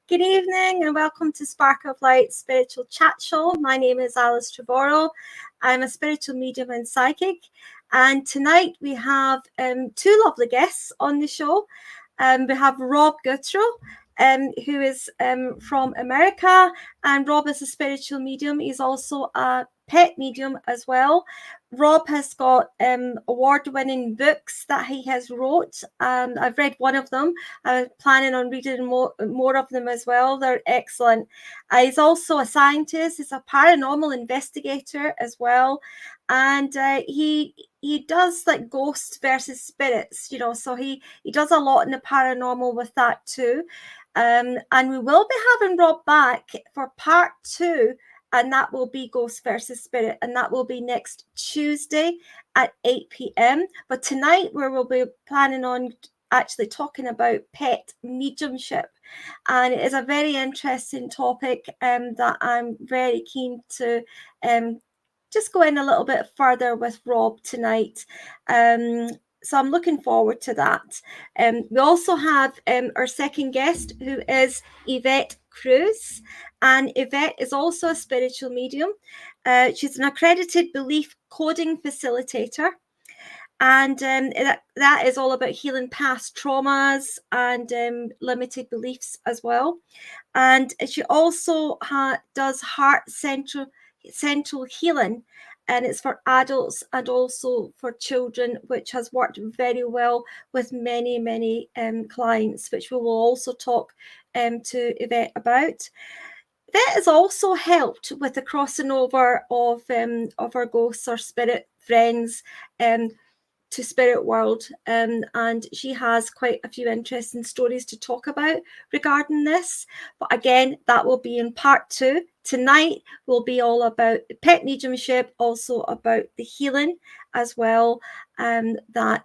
Good evening and welcome to Spark of Light Spiritual Chat Show. My name is Alice Trevorrow. I'm a spiritual medium and psychic. And tonight we have two lovely guests on the show. We have Rob Gutro, who is from America. And Rob is a spiritual medium. He's also a pet medium as well. Rob has got award-winning books that he has wrote. I've read one of them. I'm planning on reading more of them as well. They're excellent. He's also a scientist. He's a paranormal investigator as well. And he does like ghosts versus spirits, you know, so he does a lot in the paranormal with that too. And we will be having Rob back for part 2. And that will be Ghost versus Spirit. And that will be next Tuesday at 8 p.m. But tonight we will be planning on actually talking about pet mediumship. And it is a very interesting topic that I'm very keen to just go in a little bit further with Rob tonight. So I'm looking forward to that. We also have our second guest, who is Yvette Cruz. And Yvette is also a spiritual medium. She's an accredited belief coding facilitator. And that is all about healing past traumas and limited beliefs as well. And she also does heart central healing. And it's for adults and also for children, which has worked very well with many, many clients, which we will also talk to Yvette about. Yvette has also helped with the crossing over of our ghosts or spirit friends to spirit world, and she has quite a few interesting stories to talk about regarding this. But again, that will be in part 2. Tonight will be all about pet mediumship, also about the healing as well, that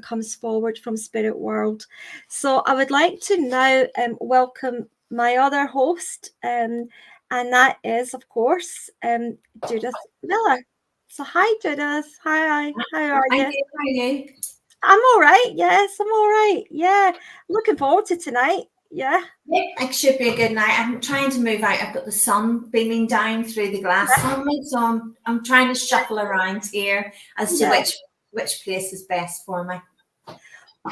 comes forward from spirit world. So I would like to now welcome my other host, and that is, of course, Judith Miller. So hi, Judith. Hi. How are you? How are you? I'm all right. Yes, I'm all right. Yeah. Looking forward to tonight. Yeah. It should be a good night. I'm trying to move out. I've got the sun beaming down through the glass on me, so I'm trying to shuffle around here as to which place is best for me.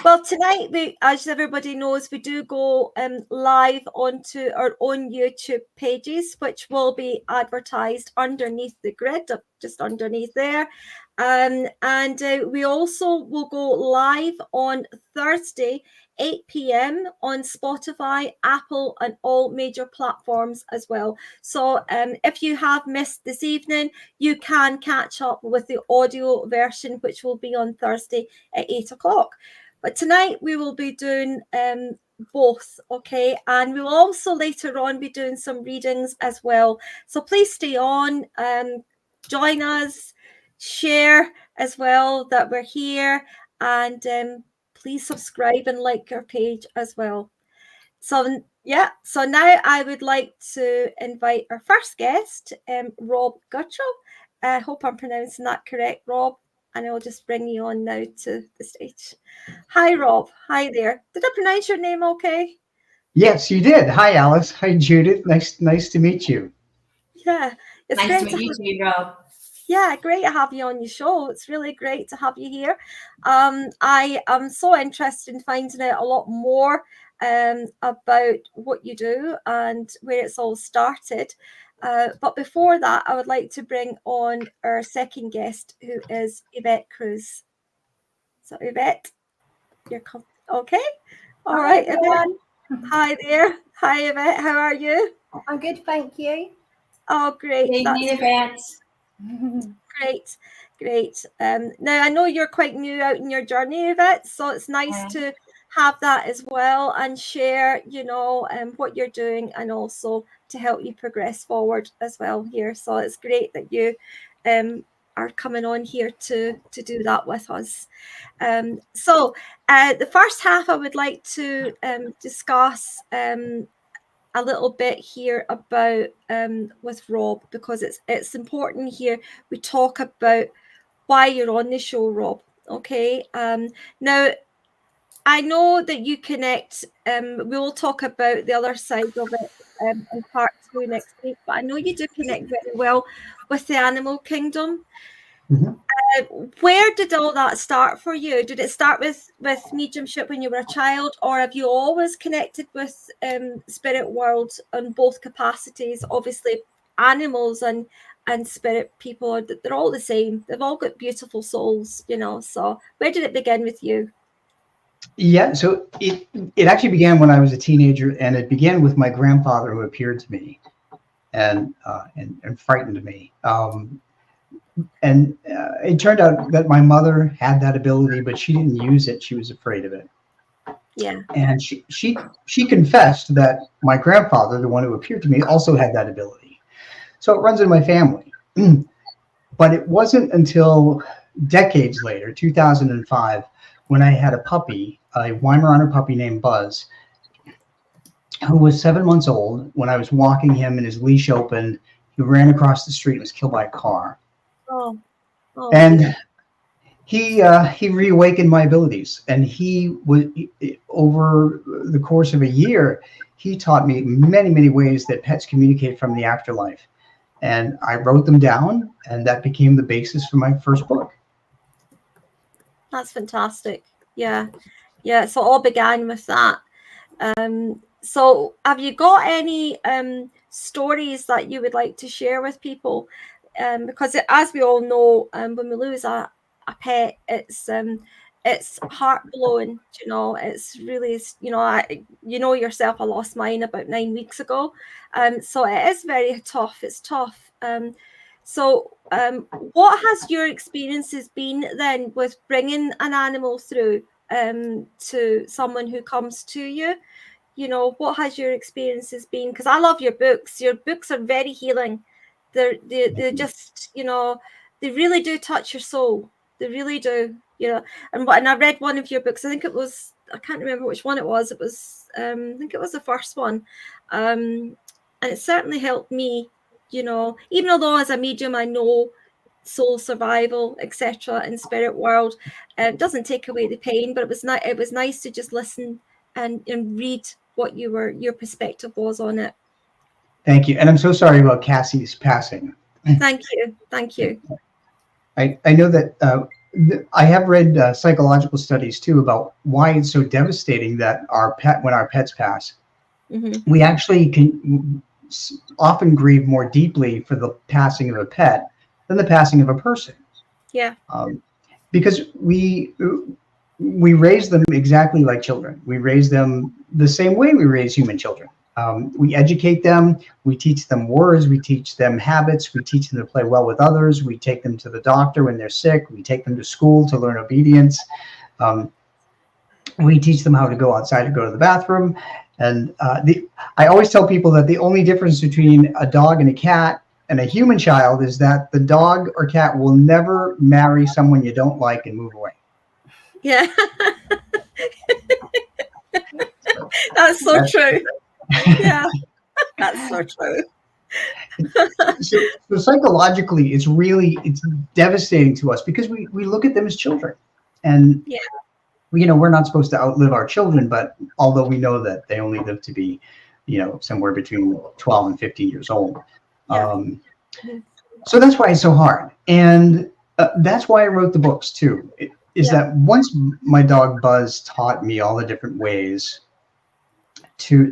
Well, tonight, as everybody knows, we do go live onto our own YouTube pages, which will be advertised underneath the grid, just underneath there. And we also will go live on Thursday, 8 p.m. on Spotify, Apple, and all major platforms as well. So if you have missed this evening, you can catch up with the audio version, which will be on Thursday at 8 o'clock. But tonight we will be doing both, okay? And we will also later on be doing some readings as well. So please stay on, join us, share as well that we're here, and please subscribe and like our page as well. So yeah, so now I would like to invite our first guest, Rob Gutro. I hope I'm pronouncing that correct, Rob. And I'll just bring you on now to the stage. Hi, Rob. Hi there. Did I pronounce your name okay? Yes, you did. Hi, Alice. Hi, Judith. Nice to meet you. Yeah, it's nice great to meet you, Rob. Yeah, great to have you on your show. It's really great to have you here. I am so interested in finding out a lot more about what you do and where it's all started. But before that, I would like to bring on our second guest, who is Yvette Cruz. So Yvette, you're okay? All right, Yvette. Hi there. Hi, Yvette. How are you? I'm good, thank you. Oh, great. That's Great. Now, I know you're quite new out in your journey, Yvette, so it's nice to have that as well and share, what you're doing and also to help you progress forward as well here. So it's great that you are coming on here to do that with us. So the first half I would like to discuss a little bit here about with Rob, because it's important here we talk about why you're on the show, Rob. Okay. Now I know that you connect. We'll talk about the other side of it in part 2 next week, but I know you do connect very well with the animal kingdom. Mm-hmm. Where did all that start for you? Did it start with mediumship when you were a child, or have you always connected with spirit world on both capacities? Obviously, animals and spirit people, they're all the same. They've all got beautiful souls, So where did it begin with you? Yeah, so it actually began when I was a teenager, and it began with my grandfather, who appeared to me and frightened me. And it turned out that my mother had that ability, but she didn't use it. She was afraid of it. Yeah. And she confessed that my grandfather, the one who appeared to me, also had that ability. So it runs in my family. But it wasn't until decades later, 2005, when I had a puppy, a Weimaraner puppy named Buzz, who was 7 months old. When I was walking him and his leash opened, he ran across the street and was killed by a car. Oh, and he reawakened my abilities, and he was, over the course of a year, he taught me many ways that pets communicate from the afterlife, and I wrote them down, and that became the basis for my first book. That's fantastic. Yeah. So it all began with that. So have you got any stories that you would like to share with people? Because as we all know, when we lose a pet, it's heart-blowing. It's really, yourself, I lost mine about 9 weeks ago. So it is very tough. It's tough. So what has your experiences been then with bringing an animal through to someone who comes to you? What has your experiences been? Because I love your books. Your books are very healing. They just, they really do touch your soul. They really do, And I read one of your books. I think it was, I can't remember which one it was. It was, I think it was the first one. And it certainly helped me, even although as a medium, I know soul survival, etc. in spirit world. It doesn't take away the pain, but it was nice to just listen and read what your perspective was on it. Thank you. And I'm so sorry about Cassie's passing. Thank you. I know that I have read psychological studies too about why it's so devastating that when our pets pass, we actually can often grieve more deeply for the passing of a pet than the passing of a person. Yeah. Because we raise them exactly like children. We raise them the same way we raise human children. We educate them, we teach them words, we teach them habits, we teach them to play well with others, we take them to the doctor when they're sick, we take them to school to learn obedience. We teach them how to go outside to go to the bathroom. And I always tell people that the only difference between a dog and a cat and a human child is that the dog or cat will never marry someone you don't like and move away. Yeah. That's so true. Yeah, that's so true. So psychologically, it's devastating to us because we look at them as children, and we're not supposed to outlive our children, but although we know that they only live to be, somewhere between 12 and 15 years old. Yeah. So that's why it's so hard, and that's why I wrote the books too. That once my dog Buzz taught me all the different ways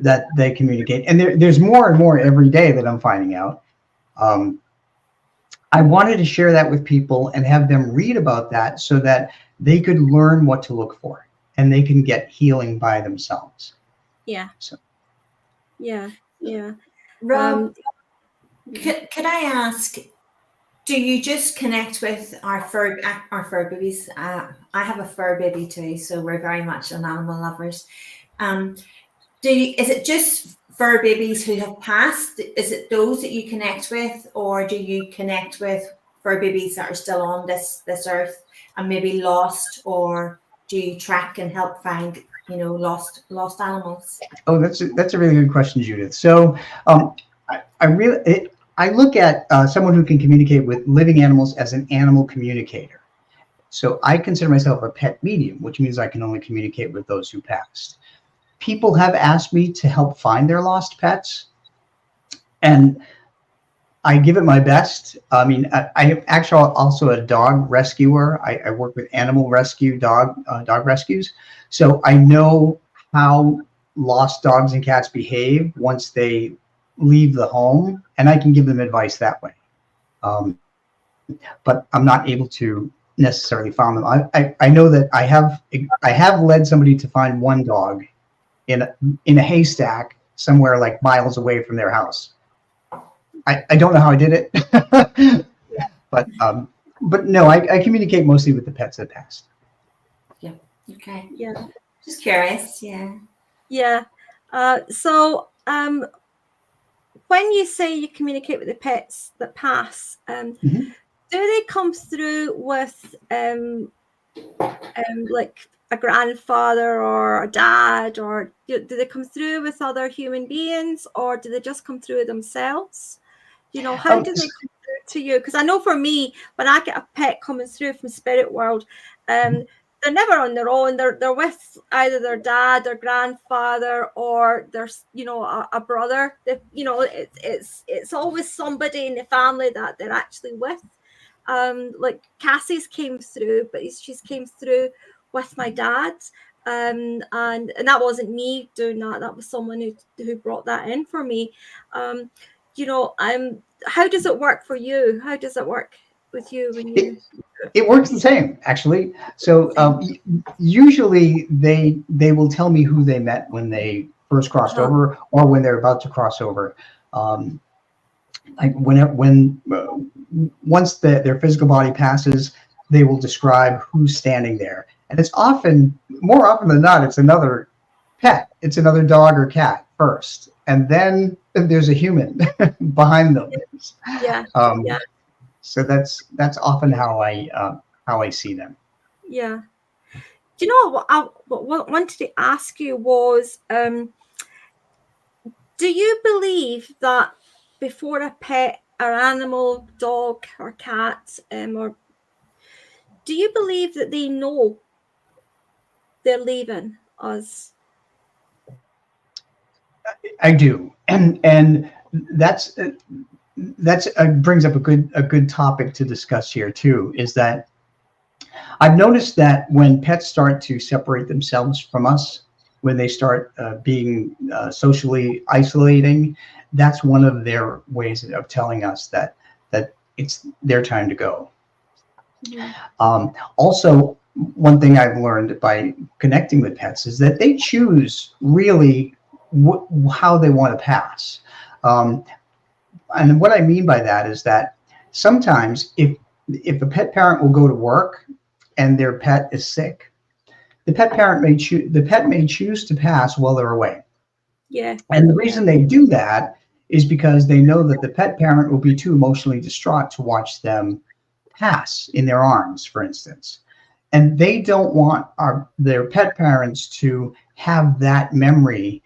that they communicate. And there's more and more every day that I'm finding out. I wanted to share that with people and have them read about that so that they could learn what to look for and they can get healing by themselves. Yeah. So. Yeah. Rob, could I ask, do you just connect with our fur babies? I have a fur baby too, so we're very much animal lovers. Is it just fur babies who have passed? Is it those that you connect with, or do you connect with fur babies that are still on this earth and maybe lost, or do you track and help find lost animals? Oh, that's a really good question, Judith. So I look at someone who can communicate with living animals as an animal communicator. So I consider myself a pet medium, which means I can only communicate with those who passed. People have asked me to help find their lost pets, and I give it my best. I mean, I am actually also a dog rescuer. I work with animal rescue, dog rescues. So I know how lost dogs and cats behave once they leave the home, and I can give them advice that way. But I'm not able to necessarily find them. I know that I have led somebody to find one dog in a haystack somewhere like miles away from their house. I don't know how I did it, but no, I communicate mostly with the pets that passed. Yeah. Okay. Yeah. Just curious. Yeah. Yeah. So when you say you communicate with the pets that pass, do they come through with like a grandfather or a dad, or do they come through with other human beings, or do they just come through themselves? How do they come through to you? Because I know for me, when I get a pet coming through from spirit world, they're never on their own. They're with either their dad, their grandfather, or there's a brother. It's always somebody in the family that they're actually with. Like Cassie's came through, but she's came through with my dad, and that wasn't me doing that. That was someone who brought that in for me. How does it work for you? How does it work with you when you? It works the same, actually. So usually they will tell me who they met when they first crossed over, or when they're about to cross over. Like once their physical body passes, they will describe who's standing there, and it's more often than not, it's another pet. It's another dog or cat first, and then there's a human behind them. Yeah. So that's often how I see them. Yeah. Do you know what I wanted to ask you was, do you believe that before a pet or animal, dog or cat, or do you believe that they know they're leaving us? I do, and that's brings up a good topic to discuss here too. Is that I've noticed that when pets start to separate themselves from us, when they start being socially isolating, that's one of their ways of telling us that it's their time to go. Also, one thing I've learned by connecting with pets is that they choose really how they want to pass. And what I mean by that is that sometimes if a pet parent will go to work and their pet is sick, the pet may choose to pass while they're away. Yeah. And the reason they do that is because they know that the pet parent will be too emotionally distraught to watch them pass in their arms, for instance. And they don't want their pet parents to have that memory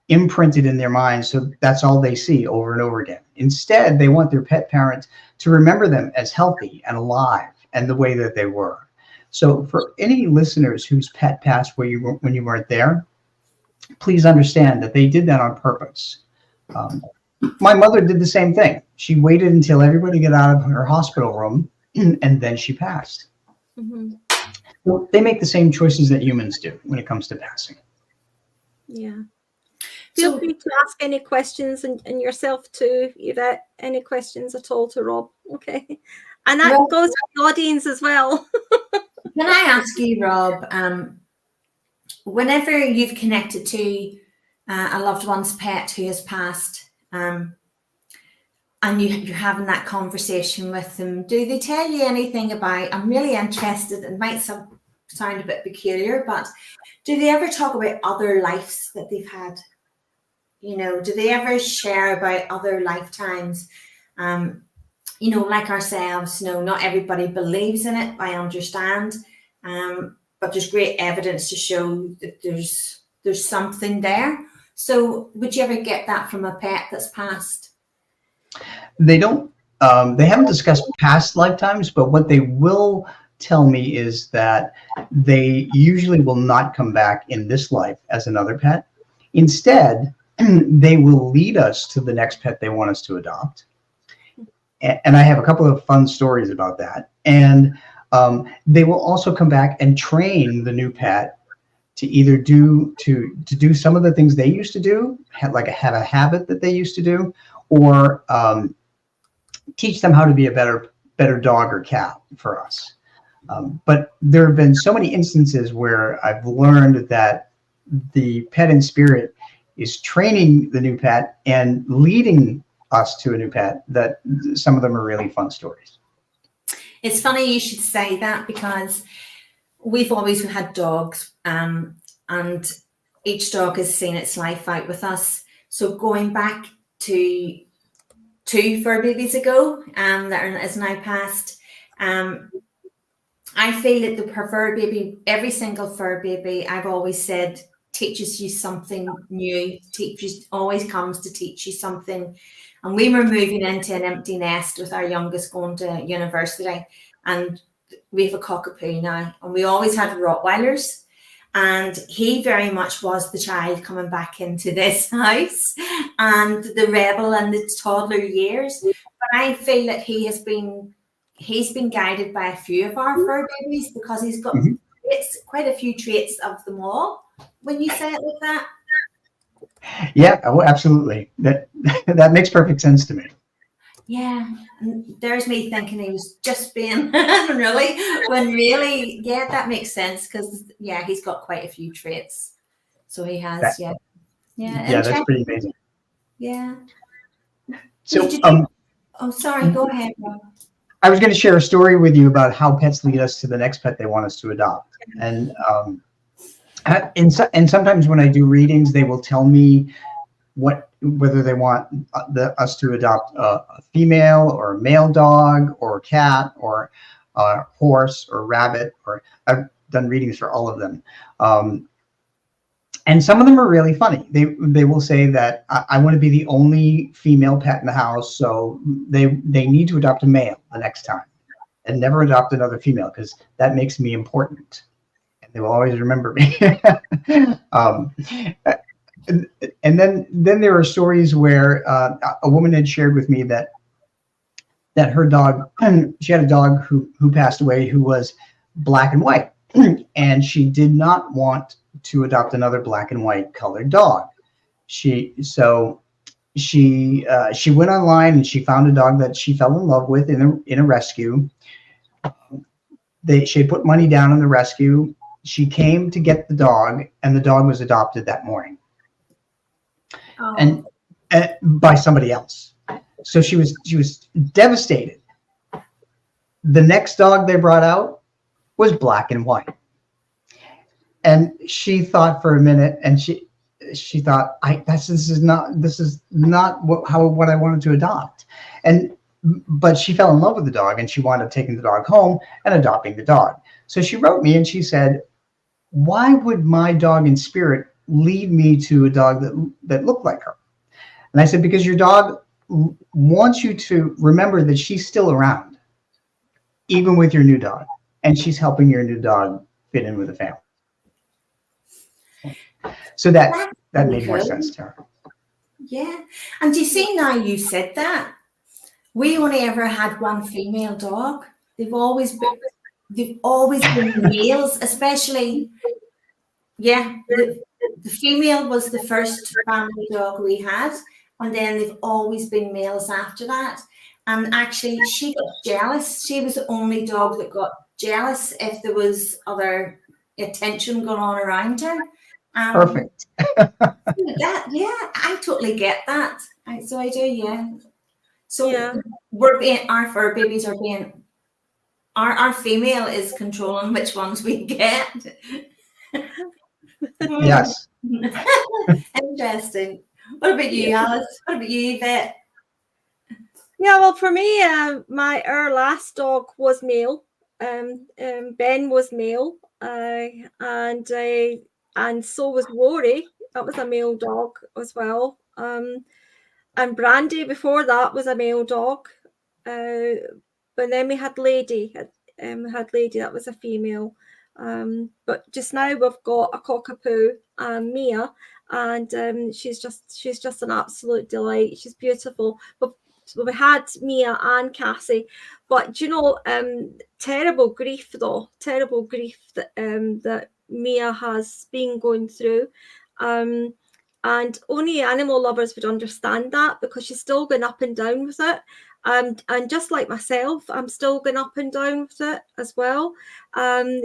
imprinted in their minds, so that's all they see over and over again. Instead, they want their pet parent to remember them as healthy and alive and the way that they were. So for any listeners whose pet passed when you weren't there, please understand that they did that on purpose. My mother did the same thing. She waited until everybody got out of her hospital room, and then she passed. So they make the same choices that humans do when it comes to passing. Yeah. Feel free to ask any questions, and yourself too, Yvette, any questions at all to Rob. Okay. And that goes to the audience as well. Can I ask you, Rob, whenever you've connected to a loved one's pet who has passed, and you're having that conversation with them, do they tell you anything about, I'm really interested, it might sound a bit peculiar, but do they ever talk about other lives that they've had? You know, do they ever share about other lifetimes? You know, like ourselves, you know, not everybody believes in it, I understand, but there's great evidence to show that there's something there. So would you ever get that from a pet that's passed? They don't, they haven't discussed past lifetimes, but what they will tell me is that they usually will not come back in this life as another pet. Instead, they will lead us to the next pet they want us to adopt. And I have a couple of fun stories about that. And they will also come back and train the new pet to either do some of the things they used to do, have a habit that they used to do, or teach them how to be a better dog or cat for us. But there have been so many instances where I've learned that the pet in spirit is training the new pet and leading us to a new pet, that some of them are really fun stories. It's funny you should say that, because we've always had dogs, and each dog has seen its life out with us. So going back to 2 fur babies ago, that is now passed, I feel that the fur baby, every single fur baby, I've always said, teaches you something new, always comes to teach you something. And we were moving into an empty nest with our youngest going to university, and we have a cockapoo now, and we always had Rottweilers, and he very much was the child coming back into this house, and the rebel and the toddler years. But I feel that he's been guided by a few of our fur babies, because he's got quite a few traits of them all, when you say it like that. Yeah, oh, absolutely. That makes perfect sense to me. Yeah, and there's me thinking he was just being really, yeah, that makes sense, because yeah, he's got quite a few traits. So he has, yeah, that's pretty amazing. Yeah. So, oh, sorry, go ahead, Rob. I was going to share a story with you about how pets lead us to the next pet they want us to adopt, and sometimes when I do readings, they will tell me whether they want us to adopt a female or a male dog or a cat or a horse or rabbit, or I've done readings for all of them. And some of them are really funny. They will say that I want to be the only female pet in the house, so they need to adopt a male the next time and never adopt another female, because that makes me important. They will always remember me. And then there are stories where a woman had shared with me that her dog, she had a dog who passed away, who was black and white, and she did not want to adopt another black and white colored dog. She went online and she found a dog that she fell in love with in a rescue. She had put money down on the rescue. She came to get the dog, and the dog was adopted that morning, and by somebody else. So she was devastated. The next dog they brought out was black and white, and she thought for a minute, and she thought, this is not what I wanted to adopt, but she fell in love with the dog, and she wound up taking the dog home and adopting the dog. So she wrote me and she said, why would my dog in spirit lead me to a dog that looked like her? And I said, because your dog wants you to remember that she's still around, even with your new dog, and she's helping your new dog fit in with the family. So that made more sense to her. Yeah. And do you see, now you said that, we only ever had one female dog. They've always been males, especially. Yeah, The female was the first family dog we had, and then they've always been males after that. And actually, she got jealous. She was the only dog that got jealous if there was other attention going on around her. Perfect. I totally get that. So I do, yeah. So our fur babies are being, our female is controlling which ones we get. Yes. Interesting. What about you, Alice? What about you, Yvette? Yeah, well, for me, our last dog was male. Ben was male, and so was Rory. That was a male dog as well. And Brandy before that was a male dog. But then we had Lady. That was a female. But just now we've got a cockapoo, Mia, and she's just an absolute delight. She's beautiful. But we had Mia and Cassie, but terrible grief that Mia has been going through. And only animal lovers would understand that, because she's still going up and down with it. And just like myself, I'm still going up and down with it as well. Some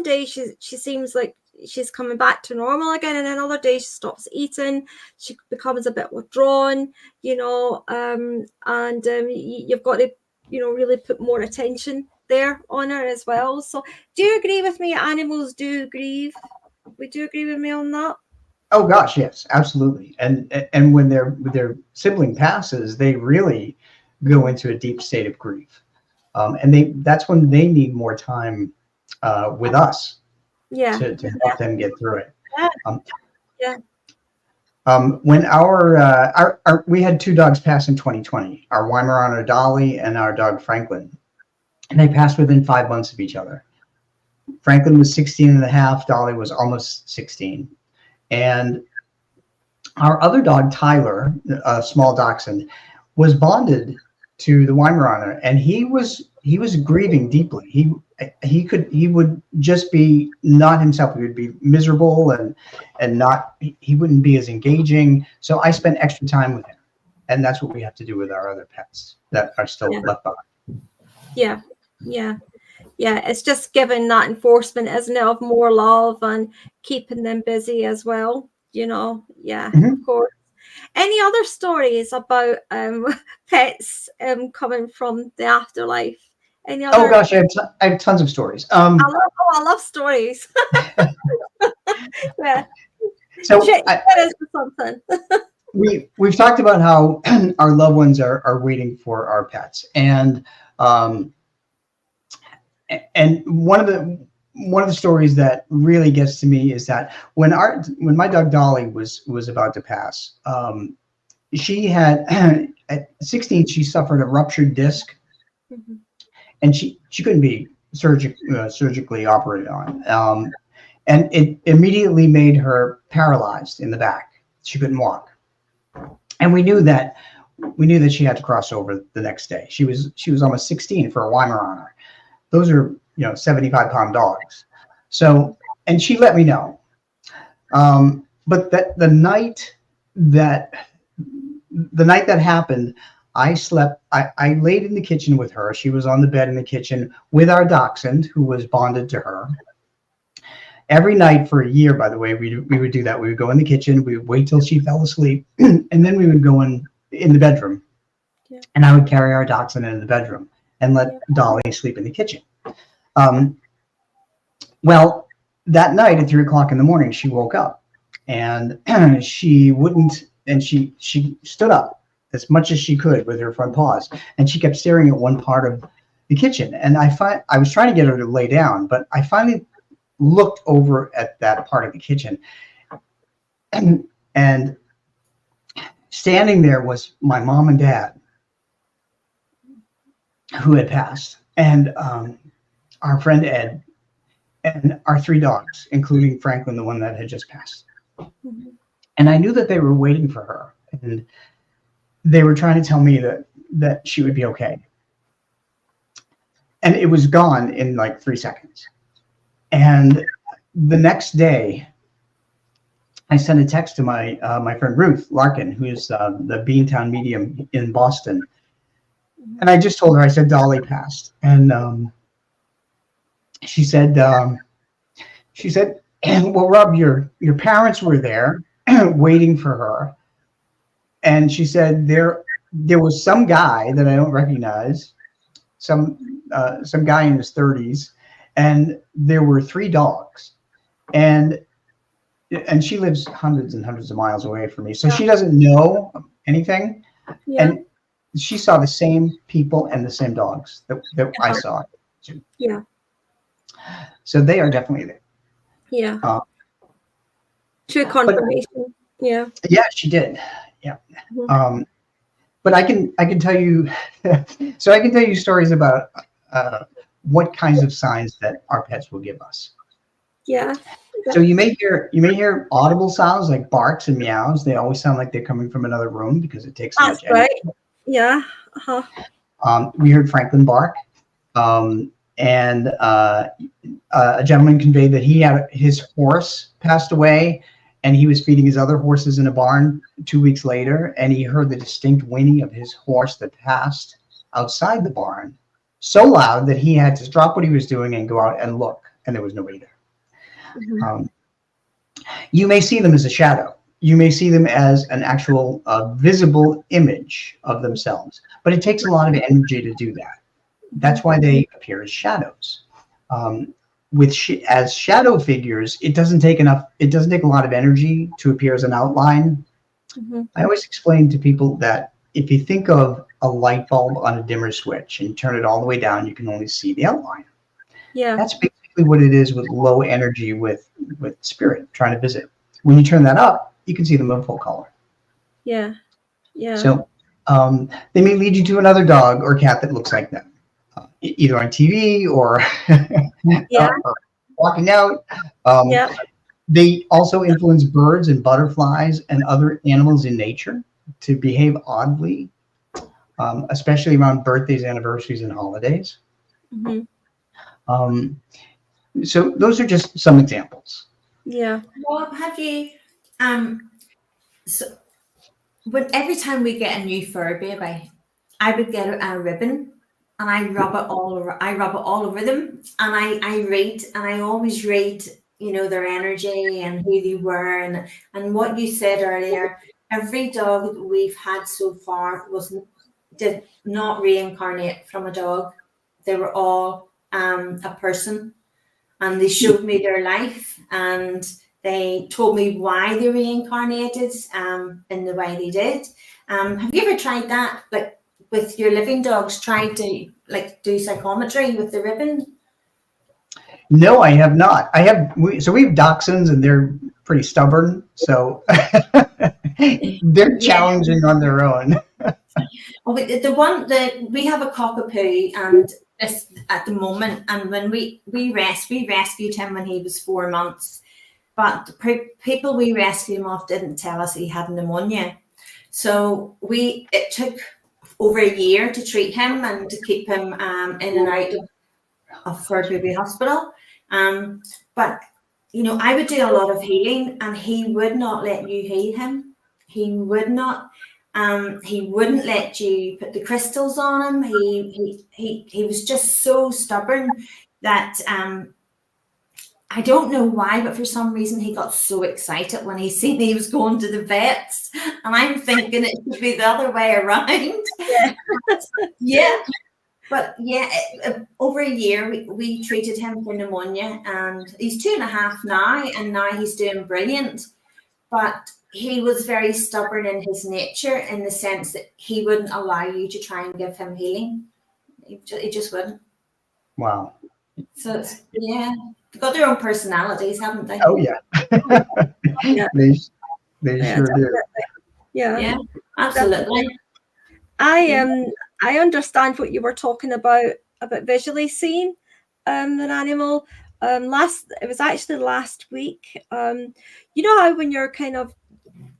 days she seems like she's coming back to normal again, and then other days she stops eating, she becomes a bit withdrawn, you've got to really put more attention there on her as well. So do you agree with me? Animals do grieve. Would you agree with me on that? Oh gosh, yes, absolutely. And when their sibling passes, they really go into a deep state of grief, and that's when they need more time with us. Yeah. To help them get through it. Yeah. When we had two dogs pass in 2020, our Weimaraner Dolly and our dog Franklin, and they passed within 5 months of each other. Franklin was 16 and a half, Dolly was almost 16. And our other dog, Tyler, a small dachshund, was bonded to the Weimaraner, and he was grieving deeply. He would just be not himself. He would be miserable and he wouldn't be as engaging. So I spent extra time with him, and that's what we have to do with our other pets that are still left behind. Yeah. It's just giving that enforcement, isn't it, of more love and keeping them busy as well. Of course. Any other stories about pets coming from the afterlife? Any other? Oh gosh, I have tons of stories. I love stories. Yeah. So something. we've talked about how our loved ones are waiting for our pets, and one of the stories that really gets to me is that when my dog Dolly was about to pass, she had at 16 she suffered a ruptured disc, and she couldn't be surgically operated on, and it immediately made her paralyzed in the back. She couldn't walk, and we knew that she had to cross over the next day. She was almost 16 for a Weimaraner. Those are 75-pound dogs. So, and she let me know. But that the night that happened, I slept. I laid in the kitchen with her. She was on the bed in the kitchen with our dachshund, who was bonded to her. Every night for a year, by the way, we would do that. We would go in the kitchen. We would wait till she fell asleep, and then we would go in the bedroom, and I would carry our dachshund into the bedroom and let Dolly sleep in the kitchen. Well, that night at 3 o'clock in the morning, she woke up, and she wouldn't, and she stood up as much as she could with her front paws, and she kept staring at one part of the kitchen. And I was trying to get her to lay down, but I finally looked over at that part of the kitchen, and standing there was my mom and dad, who had passed, and our friend Ed, and our 3 dogs, including Franklin, the one that had just passed. And I knew that they were waiting for her, and they were trying to tell me that she would be okay. And it was gone in like 3 seconds. And the next day, I sent a text to my my friend Ruth Larkin, who is the Beantown medium in Boston, and I just told her, I said Dolly passed, and she said, well, Rob, your parents were there waiting for her, and she said there was some guy that I don't recognize, some guy in his 30s, and there were 3 dogs, and she lives hundreds and hundreds of miles away from me, so she doesn't know anything, and she saw the same people and the same dogs that I saw. Yeah. So they are definitely there. Yeah. True confirmation. Yeah. Yeah, she did. Yeah. Mm-hmm. But I can tell you, so I can tell you stories about what kinds of signs that our pets will give us. Yeah. So you may hear audible sounds like barks and meows. They always sound like they're coming from another room because it takes so much energy. Right. Yeah. We heard Franklin bark, and a gentleman conveyed that he had his horse passed away, and he was feeding his other horses in a barn 2 weeks later, and he heard the distinct whinny of his horse that passed outside the barn, so loud that he had to drop what he was doing and go out and look, and there was nobody there. Mm-hmm. You may see them as a shadow. You may see them as an actual visible image of themselves, but it takes a lot of energy to do that. That's why they appear as shadows. As shadow figures, it doesn't take a lot of energy to appear as an outline. Mm-hmm. I always explain to people that if you think of a light bulb on a dimmer switch and you turn it all the way down, you can only see the outline. Yeah. That's basically what it is with low energy, with spirit trying to visit. When you turn that up, you can see them in full color. Yeah. Yeah. So they may lead you to another dog or cat that looks like them, either on TV or, or walking out. They also influence birds and butterflies and other animals in nature to behave oddly, especially around birthdays, anniversaries, and holidays. Mm-hmm. So those are just some examples. Yeah. Rob, have you every time we get a new fur baby, I would get a ribbon and I rub it all over them, and I rate, and I always rate, their energy and who they were, and what you said earlier, every dog that we've had so far did not reincarnate from a dog. They were all a person, and they showed me their life, and they told me why they reincarnated in the way they did. Have you ever tried that, like with your living dogs, tried to do psychometry with the ribbon? No, I have not. We have dachshunds, and they're pretty stubborn, so they're challenging on their own. We have a cockapoo, and this at the moment, and when we rescued him when he was 4 months, but the people we rescued him off didn't tell us he had pneumonia, so it took over a year to treat him and to keep him in and out of Fur Baby Hospital. But I would do a lot of healing, and he would not let you heal him. He would not. He wouldn't let you put the crystals on him. He was just so stubborn that I don't know why, but for some reason he got so excited when he seen he was going to the vets, and I'm thinking it should be the other way around. Yeah. But over a year we treated him for pneumonia, and he's 2.5 now, and now he's doing brilliant. But he was very stubborn in his nature, in the sense that he wouldn't allow you to try and give him healing. He just wouldn't. Wow. So they've got their own personalities, haven't they? Oh yeah. They sure do. Yeah, absolutely. I understand what you were talking about visually seeing an animal. It was actually last week. You know how when you're kind of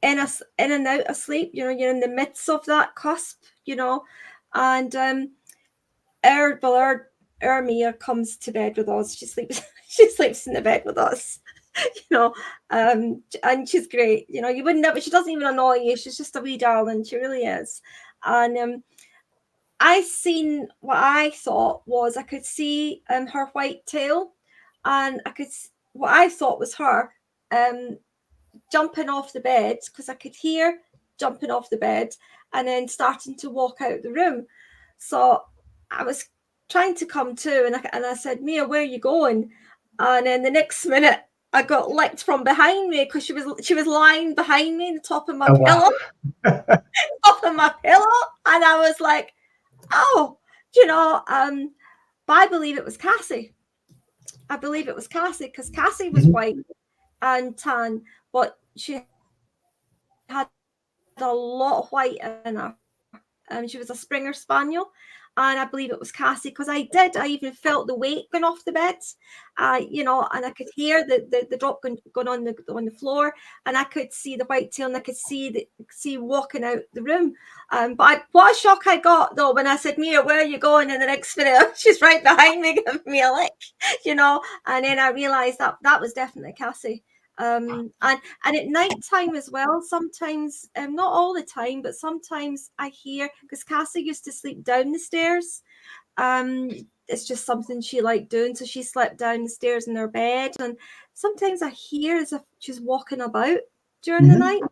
in and out of sleep, you're in the midst of that cusp, and our Mia comes to bed with us. She sleeps in the bed with us. And she's great. You wouldn't know, but she doesn't even annoy you. She's just a wee darling. She really is. And I seen what I thought was I could see her white tail, and what I thought was her jumping off the bed, because I could hear jumping off the bed and then starting to walk out the room. So I was trying to come to, and I said, Mia, where are you going? And then the next minute I got licked from behind me, because she was lying behind me, the top of my pillow. Top of my pillow. And I was like, oh, but I believe it was Cassie. I believe it was Cassie, because Cassie was white and tan, but she had a lot of white in her. She was a Springer Spaniel, and I believe it was Cassie, because I even felt the weight going off the bed, and I could hear the drop going on the floor, and I could see the white tail, and I could see walking out the room. But what a shock I got though when I said, Mia, where are you going? And the next minute she's right behind me giving me a lick, and then I realized that was definitely Cassie. And at night time as well, sometimes, not all the time, but sometimes I hear, because Cassie used to sleep down the stairs. It's just something she liked doing, so she slept down the stairs in her bed, and sometimes I hear as if she's walking about during the night.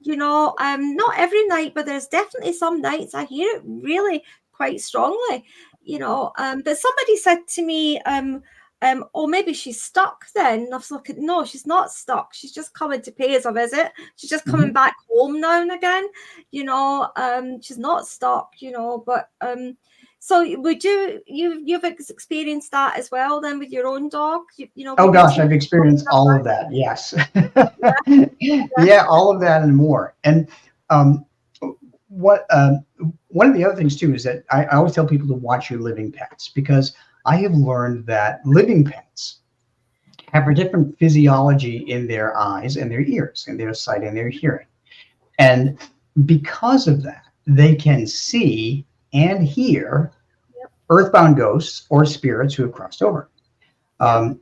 Not every night, but there's definitely some nights I hear it really quite strongly. But somebody said to me, or maybe she's stuck then. And I was looking, no, she's not stuck. She's just coming to pay us a visit. She's just coming back home now and again. She's not stuck, but so you've experienced that as well then with your own dog? Oh gosh, I've experienced all of that. Yes. Yeah, all of that and more. And one of the other things too is that I always tell people to watch your living pets, because I have learned that living pets have a different physiology in their eyes and their ears and their sight and their hearing. And because of that, they can see and hear earthbound ghosts or spirits who have crossed over. In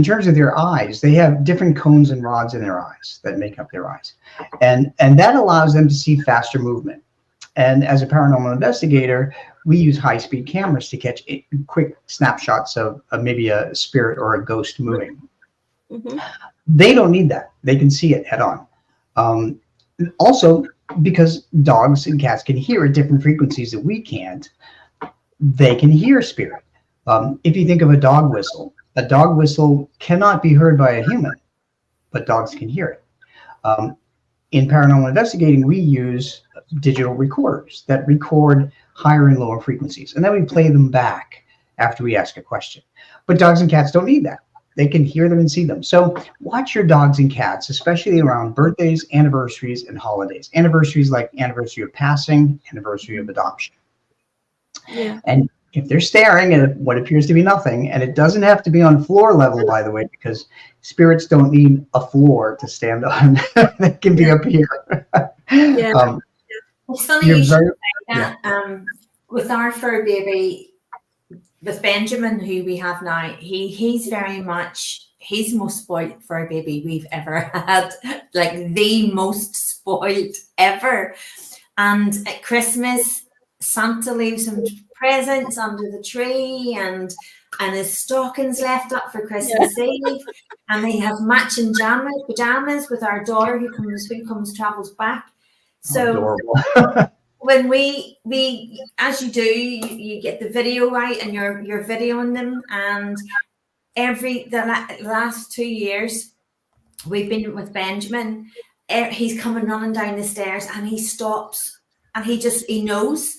terms of their eyes, they have different cones and rods in their eyes that make up their eyes. And that allows them to see faster movement. And as a paranormal investigator, we use high-speed cameras to catch quick snapshots of maybe a spirit or a ghost moving. They don't need that. They can see it head on. Also, because dogs and cats can hear at different frequencies that we can't, they can hear spirit. If you think of a dog whistle cannot be heard by a human, but dogs can hear it. In paranormal investigating, we use digital recorders that record higher and lower frequencies, and then we play them back after we ask a question. But dogs and cats don't need that. They can hear them and see them. So watch your dogs and cats, especially around birthdays, anniversaries, and holidays. Anniversaries like anniversary of passing, anniversary of adoption. Yeah. And if they're staring at what appears to be nothing, and it doesn't have to be on floor level, by the way, because spirits don't need a floor to stand on. They can be up here. It's funny you should say that. With our fur baby, with Benjamin, who we have now, he's the most spoiled fur baby we've ever had, like the most spoiled ever. And at Christmas, Santa leaves him presents under the tree, and his stockings left up for Christmas Eve, and they have matching pajamas with our daughter who travels back. So when we as you do, you get the video right, and you're videoing them, and the last 2 years we've been with Benjamin, he's coming running down the stairs, and he stops, and he knows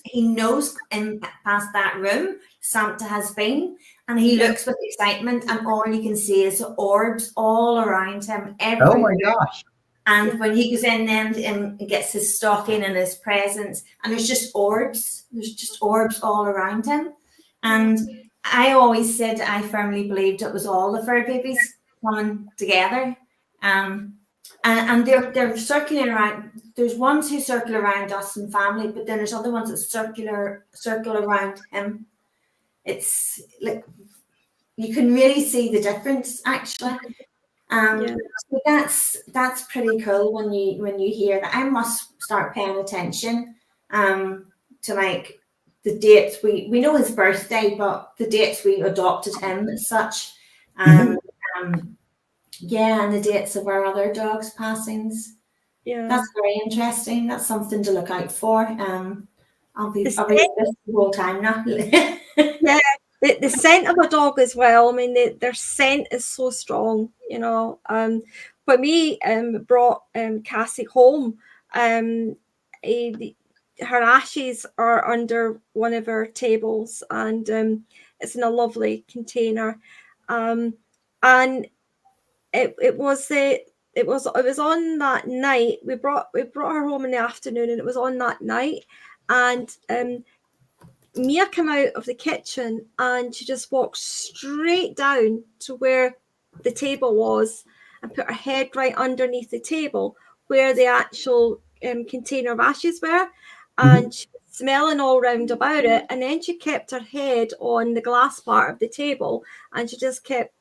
in past that room Santa has been, and he looks with excitement, and all you can see is orbs all around him. Oh my gosh. And when he goes in then and gets his stocking and his presents, and there's just orbs. There's just orbs all around him. And I always said I firmly believed it was all the fur babies coming together. And they're circling around. There's ones who circle around us and family, but then there's other ones that circle around him. It's like you can really see the difference actually. So that's pretty cool when you hear that. I must start paying attention to like the dates. We know his birthday, but the dates we adopted him as such. And the dates of our other dogs' passings. Yeah, that's very interesting. That's something to look out for. I'll be this the whole time now. Yeah, the scent of a dog as well. I mean, their scent is so strong, you know. When we brought Cassie home, her ashes are under one of our tables, and it's in a lovely container. And it was on that night. We brought her home in the afternoon, and it was on that night, and Mia came out of the kitchen and she just walked straight down to where the table was and put her head right underneath the table where the actual container of ashes were, and she was smelling all round about it, and then she kept her head on the glass part of the table, and she just kept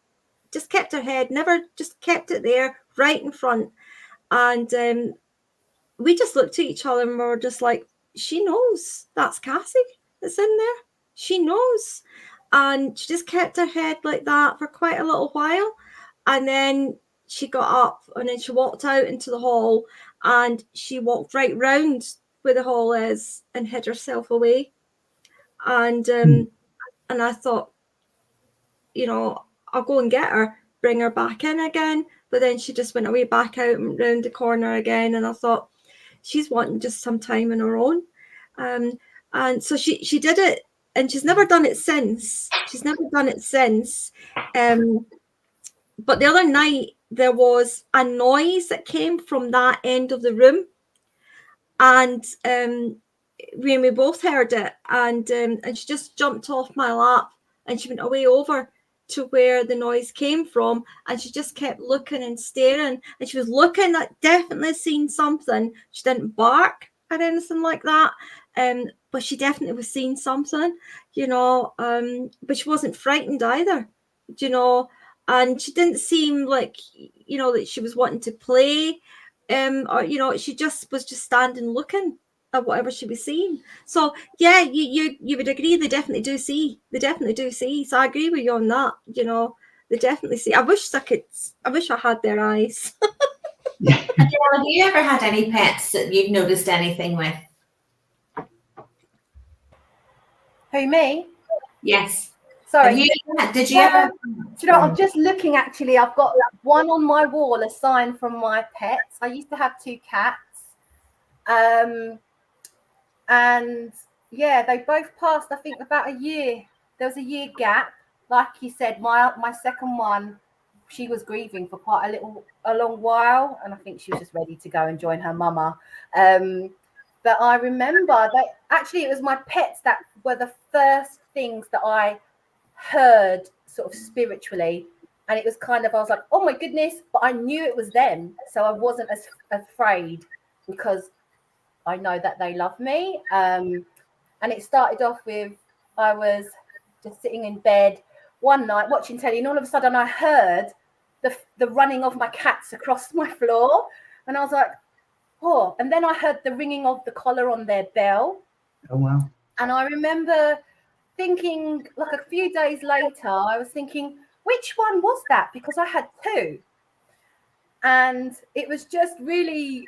her head, never, just kept it there right in front. And we just looked at each other and we were just like, she knows that's Cassie that's in there. She knows. And she just kept her head like that for quite a little while. And then she got up and then she walked out into the hall, and she walked right round where the hall is and hid herself away. And I thought, you know, I'll go and get her, bring her back in again. But then she just went away back out and round the corner again. And I thought, she's wanting just some time on her own. And so she did it, and she's never done it since. But the other night there was a noise that came from that end of the room, and we both heard it, and she just jumped off my lap and she went away over to where the noise came from, and she just kept looking and staring, and she was looking at, definitely seeing something. She didn't bark or anything like that, but she definitely was seeing something, you know, but she wasn't frightened either, you know, and she didn't seem like, you know, that she was wanting to play, or, you know, she just was just standing looking at whatever she was seeing. So yeah, you would agree they definitely do see. So I agree with you on that. You know, they definitely see. I wish I had their eyes. Have you ever had any pets that you've noticed anything with? Who, me? Yes. Sorry. Did you ever? Do you know, I'm just looking, actually. I've got one on my wall, a sign from my pets. I used to have 2 cats. And yeah, they both passed, I think, about a year. There was a year gap. Like you said, my second one, she was grieving for quite a long while, and I think she was just ready to go and join her mama. But I remember that actually it was my pets that were the first things that I heard sort of spiritually, and it was kind of, I was like, oh my goodness, but I knew it was them, so I wasn't as afraid because I know that they love me. And it started off with, I was just sitting in bed one night watching telly, and all of a sudden I heard the running of my cats across my floor, and I was like, oh. And then I heard the ringing of the collar on their bell. Oh wow. And I remember thinking, like a few days later, I was thinking, which one was that? Because I had 2. And it was just really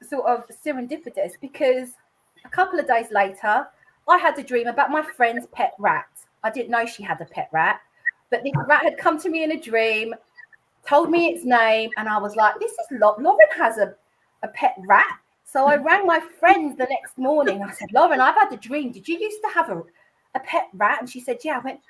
sort of serendipitous, because a couple of days later I had a dream about my friend's pet rat. I didn't know she had a pet rat, but this rat had come to me in a dream, told me its name, and I was like, this is Lauren has a pet rat. So I rang my friend the next morning. I said, Lauren, I've had a dream. Did you used to have a pet rat? And she said, yeah. I went,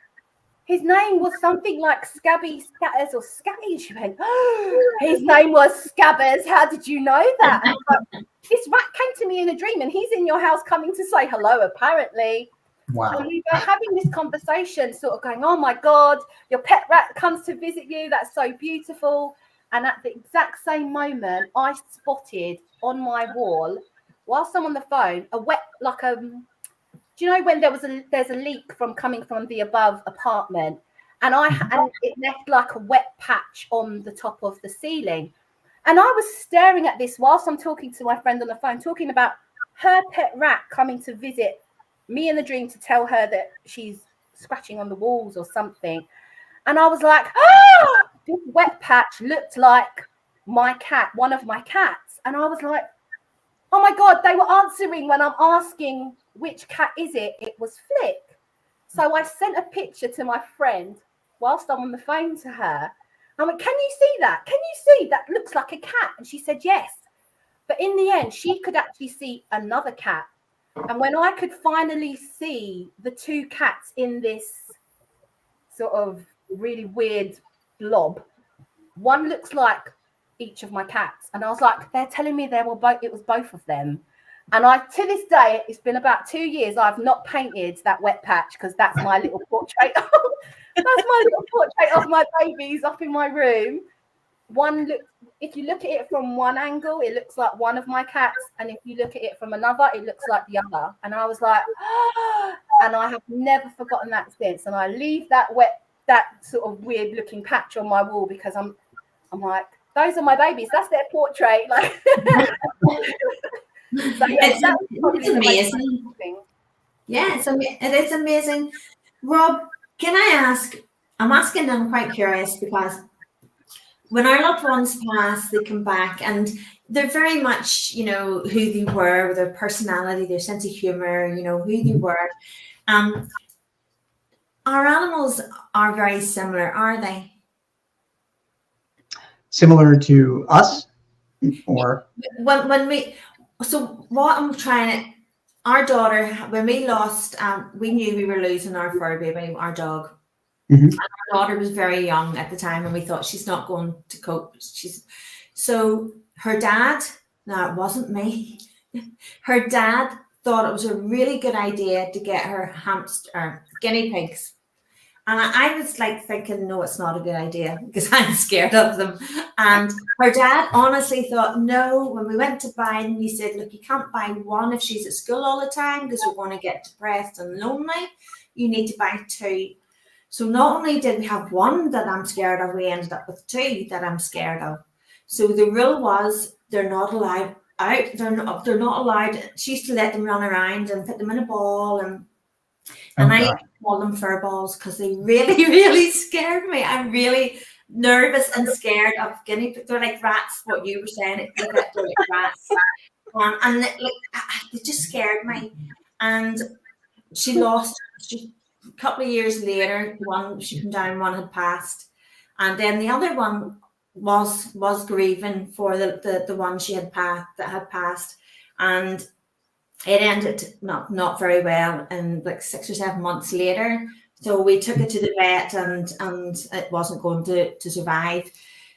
his name was something like Scabby Scatters or Scabby. And she went, oh, his name was Scabbers. How did you know that? And I was like, this rat came to me in a dream, and he's in your house coming to say hello, apparently. Wow. And we were having this conversation, sort of going, oh my God, your pet rat comes to visit you. That's so beautiful. And at the exact same moment, I spotted on my wall, whilst I'm on the phone, a wet, do you know when there's a leak from coming from the above apartment, and it left like a wet patch on the top of the ceiling. And I was staring at this whilst I'm talking to my friend on the phone, talking about her pet rat coming to visit me in the dream to tell her that she's scratching on the walls or something. And I was like, oh, this wet patch looked like my cat, one of my cats. And I was like, oh my God, they were answering when I'm asking which cat is it? It was Flick. So I sent a picture to my friend whilst I'm on the phone to her. I went, can you see that? Can you see that looks like a cat? And she said, yes. But in the end, she could actually see another cat. And when I could finally see the two cats in this sort of really weird blob, one looks like each of my cats. And I was like, they're telling me it was both of them. And to this day, it's been about 2 years, I've not painted that wet patch because that's my little portrait. That's my little portrait of my babies up in my room. If you look at it from one angle, it looks like one of my cats. And if you look at it from another, it looks like the other. And I was like, oh, and I have never forgotten that since. And I leave that sort of weird looking patch on my wall because I'm like, those are my babies. That's their portrait. Like, so, yeah, it's amazing. Yeah, it is amazing. Rob, can I ask? I'm asking. I'm quite curious because when our loved ones pass, they come back and they're very much, who they were, their personality, their sense of humor, who they were. Our animals are very similar, are they? Similar to us, or our daughter, when we lost, we knew we were losing our fur baby, our dog. Mm-hmm. And our daughter was very young at the time, and we thought she's not going to cope. So her dad, no, it wasn't me. Her dad thought it was a really good idea to get her guinea pigs. And I was like thinking, no, it's not a good idea because I'm scared of them. And her dad honestly thought, no, when we went to buy them, he said, look, you can't buy one if she's at school all the time because we're going to get depressed and lonely. You need to buy two. So not only did we have one that I'm scared of, we ended up with two that I'm scared of. So the rule was they're not allowed out. They're not allowed. She used to let them run around and put them in a ball and I call them fur balls because they really, really scared me. I'm really nervous and scared of guinea pigs. They're like rats, what you were saying. They're like rats. And they just scared me. And she lost, a couple of years later, she came down, one had passed. And then the other one was grieving for the one she had passed. And it ended not very well, and like 6 or 7 months later. So we took it to the vet, and it wasn't going to survive.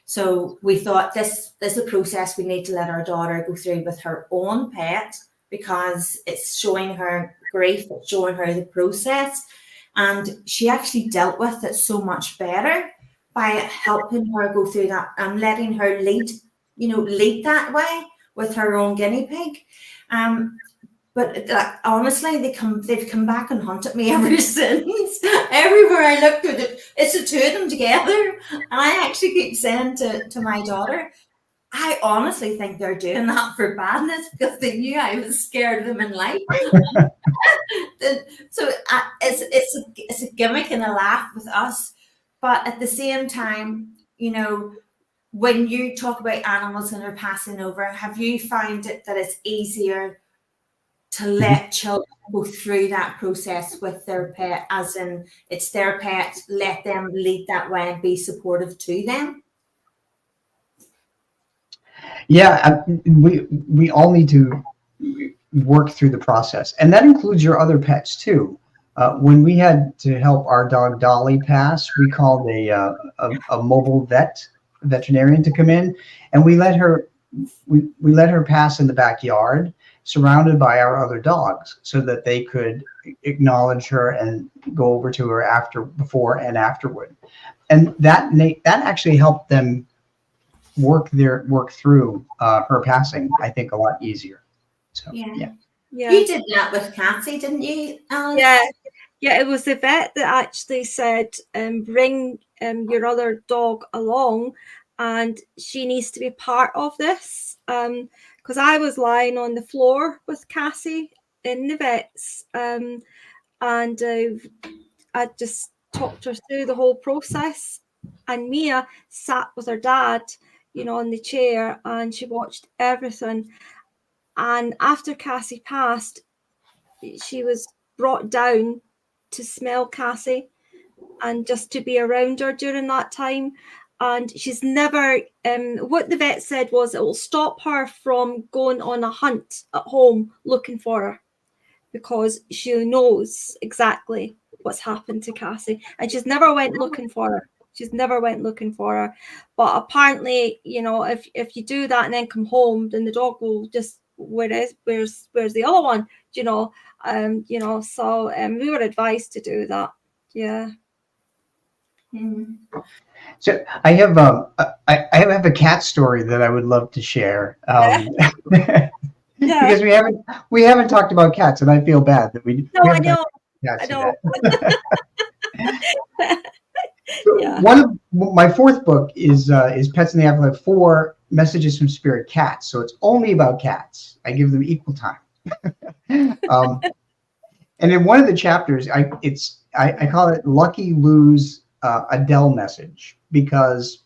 So we thought this is a process we need to let our daughter go through with her own pet because it's showing her grief, it's showing her the process, and she actually dealt with it so much better by helping her go through that and letting her lead that way with her own guinea pig. But honestly, they've come back and haunted me ever since. Everywhere I look, it's the two of them together. And I actually keep saying to my daughter, I honestly think they're doing that for badness because they knew I was scared of them in life. So it's a gimmick and a laugh with us. But at the same time, when you talk about animals and they're passing over, have you found it that it's easier to let children go through that process with their pet, as in it's their pet, let them lead that way and be supportive to them? Yeah, we all need to work through the process, and that includes your other pets too. When we had to help our dog Dolly pass, we called a mobile veterinarian to come in, and we let her pass in the backyard, surrounded by our other dogs, so that they could acknowledge her and go over to her before and afterward. And that actually helped them work through her passing, I think, a lot easier. So yeah. You did that with Cassie, didn't you, Alice? Yeah. Yeah, it was Yvette that actually said, bring your other dog along, and she needs to be part of this. Because I was lying on the floor with Cassie in the vets, and I just talked her through the whole process. And Mia sat with her dad, on the chair, and she watched everything. And after Cassie passed, she was brought down to smell Cassie and just to be around her during that time. And she's never, what the vet said was it will stop her from going on a hunt at home looking for her, because she knows exactly what's happened to Cassie, and she's never went looking for her. But apparently, if you do that and then come home, then the dog will just, where's the other one? So we were advised to do that. Yeah. So I have I have a cat story that I would love to share. Because we haven't talked about cats, and I feel bad that we. No, I know. So one of my fourth book is Pets in the Afterlife, 4 Messages from Spirit Cats. So it's only about cats. I give them equal time. And in one of the chapters, I call it Lucky Lou's Adele message, because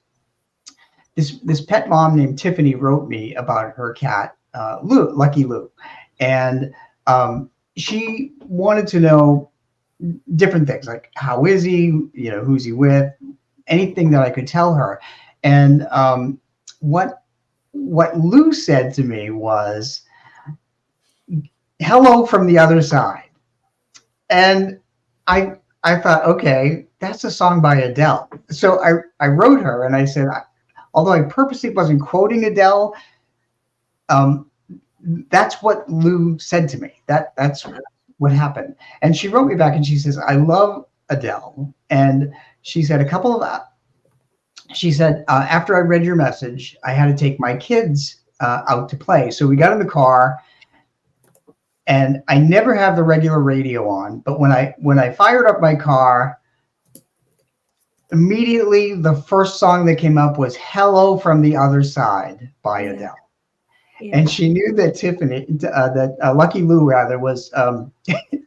this pet mom named Tiffany wrote me about her cat, Lucky Lou, and she wanted to know different things, like how is he, who's he with, anything that I could tell her. And what Lou said to me was, "Hello from the other side," and I thought, okay, that's a song by Adele. So I wrote her and I said, although I purposely wasn't quoting Adele, that's what Lou said to me. That's what happened. And she wrote me back and she says, "I love Adele." And she said after I read your message, I had to take my kids out to play. So we got in the car, and I never have the regular radio on, but when I fired up my car, immediately the first song that came up was "Hello from the Other Side" by Adele. Yeah. And she knew that Tiffany, Lucky Lou rather, was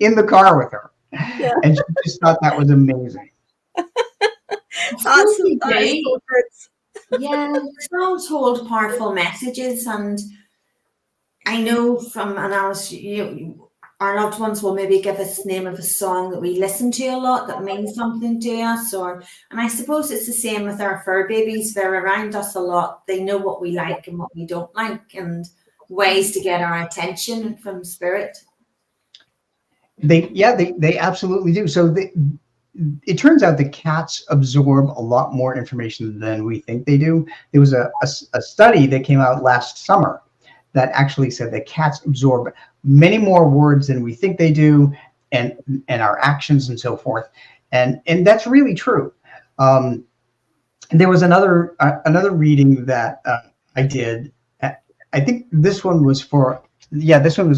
in the car with her. Yeah. And she just thought that was amazing. That's so good. Yeah, songs hold powerful messages, and I know from analysis, our loved ones will maybe give us the name of a song that we listen to a lot that means something to us, and I suppose it's the same with our fur babies. They're around us a lot. They know what we like and what we don't like, and ways to get our attention from spirit. They absolutely do. So it turns out that cats absorb a lot more information than we think they do. There was a study that came out last summer that actually said that cats absorb many more words than we think they do, and our actions and so forth. And that's really true. And there was another reading that I did. I think this one was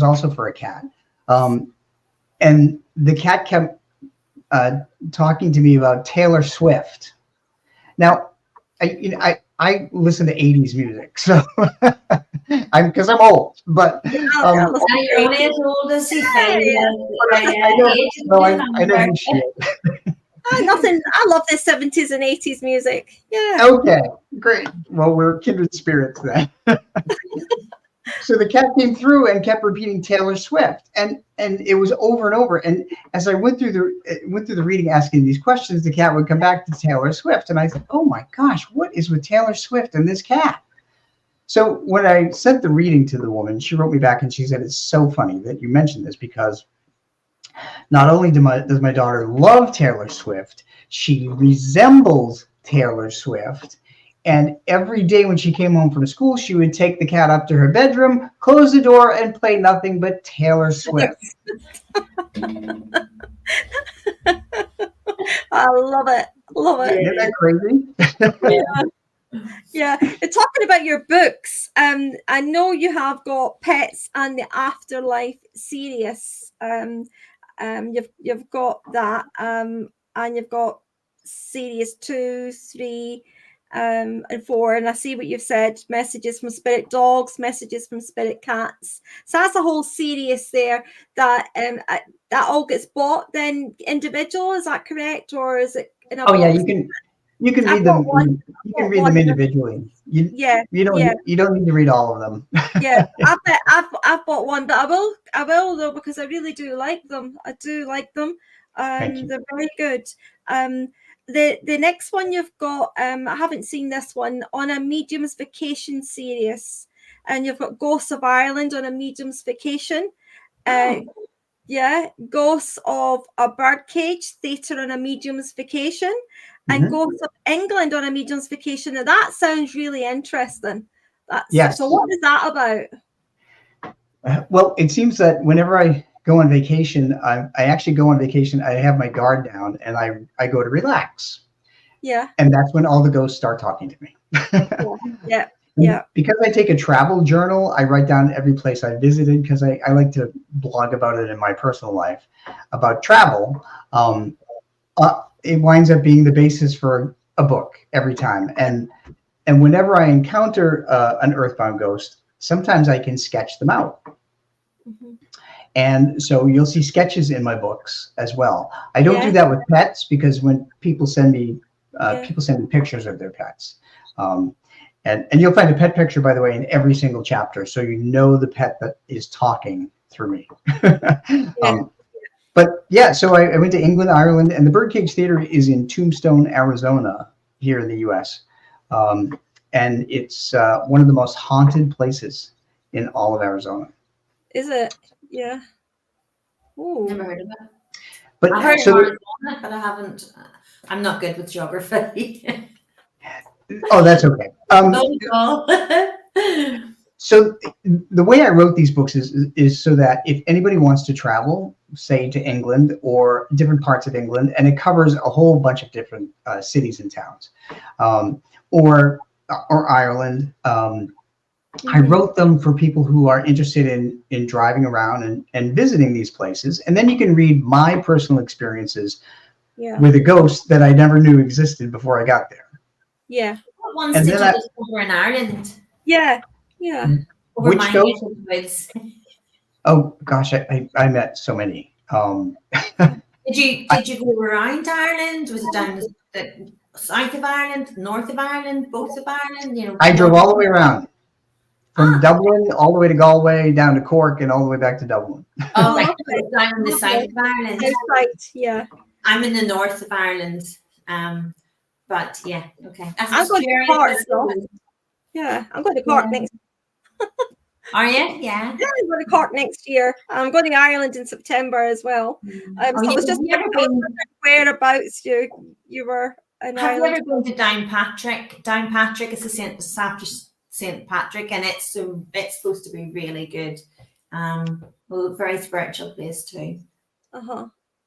also for a cat. And the cat kept talking to me about Taylor Swift. Now, I listen to 80s music, so because I'm old, but you're only as old as you think. I know who she is. Nothing. I love the 70s and 80s music. Yeah. Okay, great. Well, we're kindred spirits then. So the cat came through and kept repeating Taylor Swift, and it was over and over. And as I went through the reading, asking these questions, the cat would come back to Taylor Swift, and I said, "Oh my gosh, what is with Taylor Swift and this cat?" So when I sent the reading to the woman, she wrote me back and she said, "It's so funny that you mentioned this, because not only does my daughter love Taylor Swift, she resembles Taylor Swift. And every day when she came home from school, she would take the cat up to her bedroom, close the door, and play nothing but Taylor Swift." I love it. Isn't that crazy? Yeah. Talking about your books, I know you have got Pets and the Afterlife series. You've got that, and you've got series 2, 3, and 4. And I see what you've said: messages from spirit dogs, messages from spirit cats. So that's a whole series there that that all gets bought then individual. Is that correct, or is it in a Oh yeah, box? you can read them. You can read them individually. You don't need to read all of them. Yeah, I've bought one, but I will though, because I really do like them. I do like them. They're very good. The next one you've got, I haven't seen this one, on a medium's vacation series, and you've got Ghosts of Ireland on a medium's vacation. Yeah, Ghosts of a Birdcage Theatre on a medium's vacation, and Ghosts of England on a medium's vacation. Now that sounds really interesting. Yes. So what is that about? Well, it seems that whenever I go on vacation, I actually go on vacation. I have my guard down and I go to relax. Yeah. And that's when all the ghosts start talking to me. Yeah. Yeah. Because I take a travel journal, I write down every place I visited, because I like to blog about it in my personal life about travel. It winds up being the basis for a book every time. And whenever I encounter an earthbound ghost, sometimes I can sketch them out. And so you'll see sketches in my books as well. I don't do that with pets, because when people send me pictures of their pets. And you'll find a pet picture, by the way, in every single chapter. So you know the pet that is talking through me. But yeah, so I went to England, Ireland, and the Birdcage Theater is in Tombstone, Arizona, here in the US. And it's one of the most haunted places in all of Arizona. Is it? Yeah. Ooh. Never heard of it. But I've heard of Arizona, but I haven't. I'm not good with geography. Oh, that's okay. So the way I wrote these books is so that if anybody wants to travel, say to England or different parts of England, and it covers a whole bunch of different cities and towns, or Ireland, I wrote them for people who are interested in driving around and visiting these places. And then you can read my personal experiences with a ghost that I never knew existed before I got there. Yeah. What ones did you discover in Ireland? Yeah. Yeah. Over Which my ghosts? Oh gosh, I met so many. Did you go around Ireland? Was it down the south of Ireland, north of Ireland, both of Ireland? You know, I drove all the way around, from Dublin all the way to Galway, down to Cork, and all the way back to Dublin. Oh, right. Down in the south of Ireland. Right. Yeah. I'm in the north of Ireland. But yeah, okay. I'm going to Cork. Yeah, I'm going to Cork next. Are you? Yeah. Yeah, I'm going to Cork next year. I'm going to Ireland in September as well. So I was just whereabouts you were in Ireland. Have you ever been to Downpatrick? Downpatrick is after St. Patrick, and it's supposed to be really good. Well, very spiritual place too.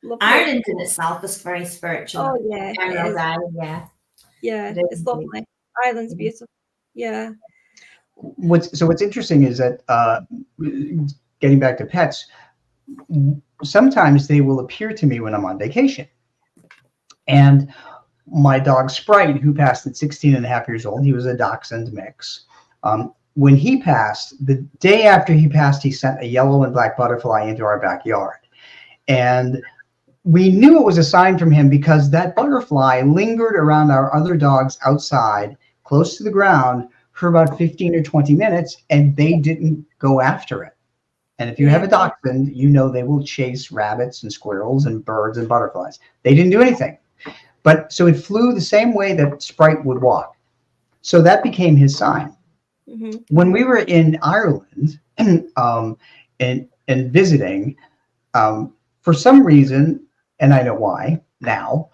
Lovely. Ireland in itself is very spiritual. Oh yeah, it's lovely. Ireland's beautiful. Yeah. What's interesting is that getting back to pets, sometimes they will appear to me when I'm on vacation. And my dog Sprite, who passed at 16 and a half years old, he was a dachshund mix. When he passed, the day after he passed, he sent a yellow and black butterfly into our backyard. And we knew it was a sign from him because that butterfly lingered around our other dogs outside, close to the ground, for about 15 or 20 minutes, and they didn't go after it. And if you have a dachshund, you know they will chase rabbits and squirrels and birds and butterflies. They didn't do anything. But so it flew the same way that Sprite would walk. So that became his sign. When we were in Ireland and visiting, for some reason, and I know why now,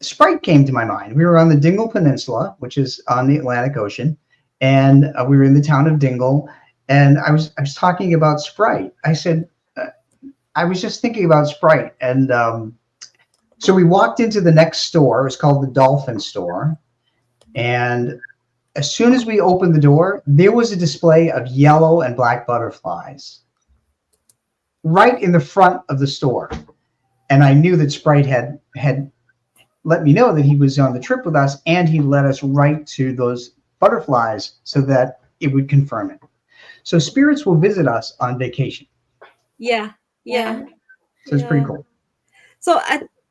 Sprite came to my mind. We were on the Dingle Peninsula, which is on the Atlantic Ocean, and we were in the town of Dingle, and I was talking about Sprite. I said, I was just thinking about Sprite, and so we walked into the next store. It was called the Dolphin Store, and as soon as we opened the door, there was a display of yellow and black butterflies. right in the front of the store. And I knew that Sprite had let me know that he was on the trip with us, and he led us right to those butterflies so that it would confirm it. So spirits will visit us on vacation. Yeah. So it's pretty cool. So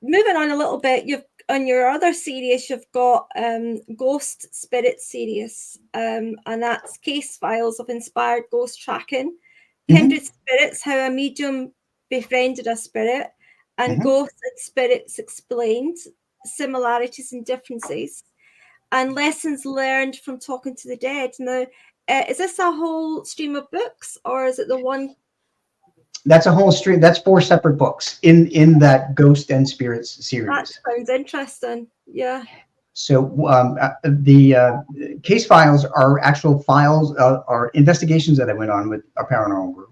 moving on a little bit, you've on your other series, you've got Ghost Spirit series, and that's Case Files of Inspired Ghost Tracking, Kindred Spirits, How a Medium Befriended a Spirit, and Ghosts and Spirits Explained, Similarities and Differences, and Lessons Learned from Talking to the Dead. Now, is this a whole stream of books, or is it the one? That's a whole stream. That's 4 separate books in that Ghost and Spirits series. That sounds interesting. Yeah. So the case files are actual files, are investigations that I went on with a paranormal group.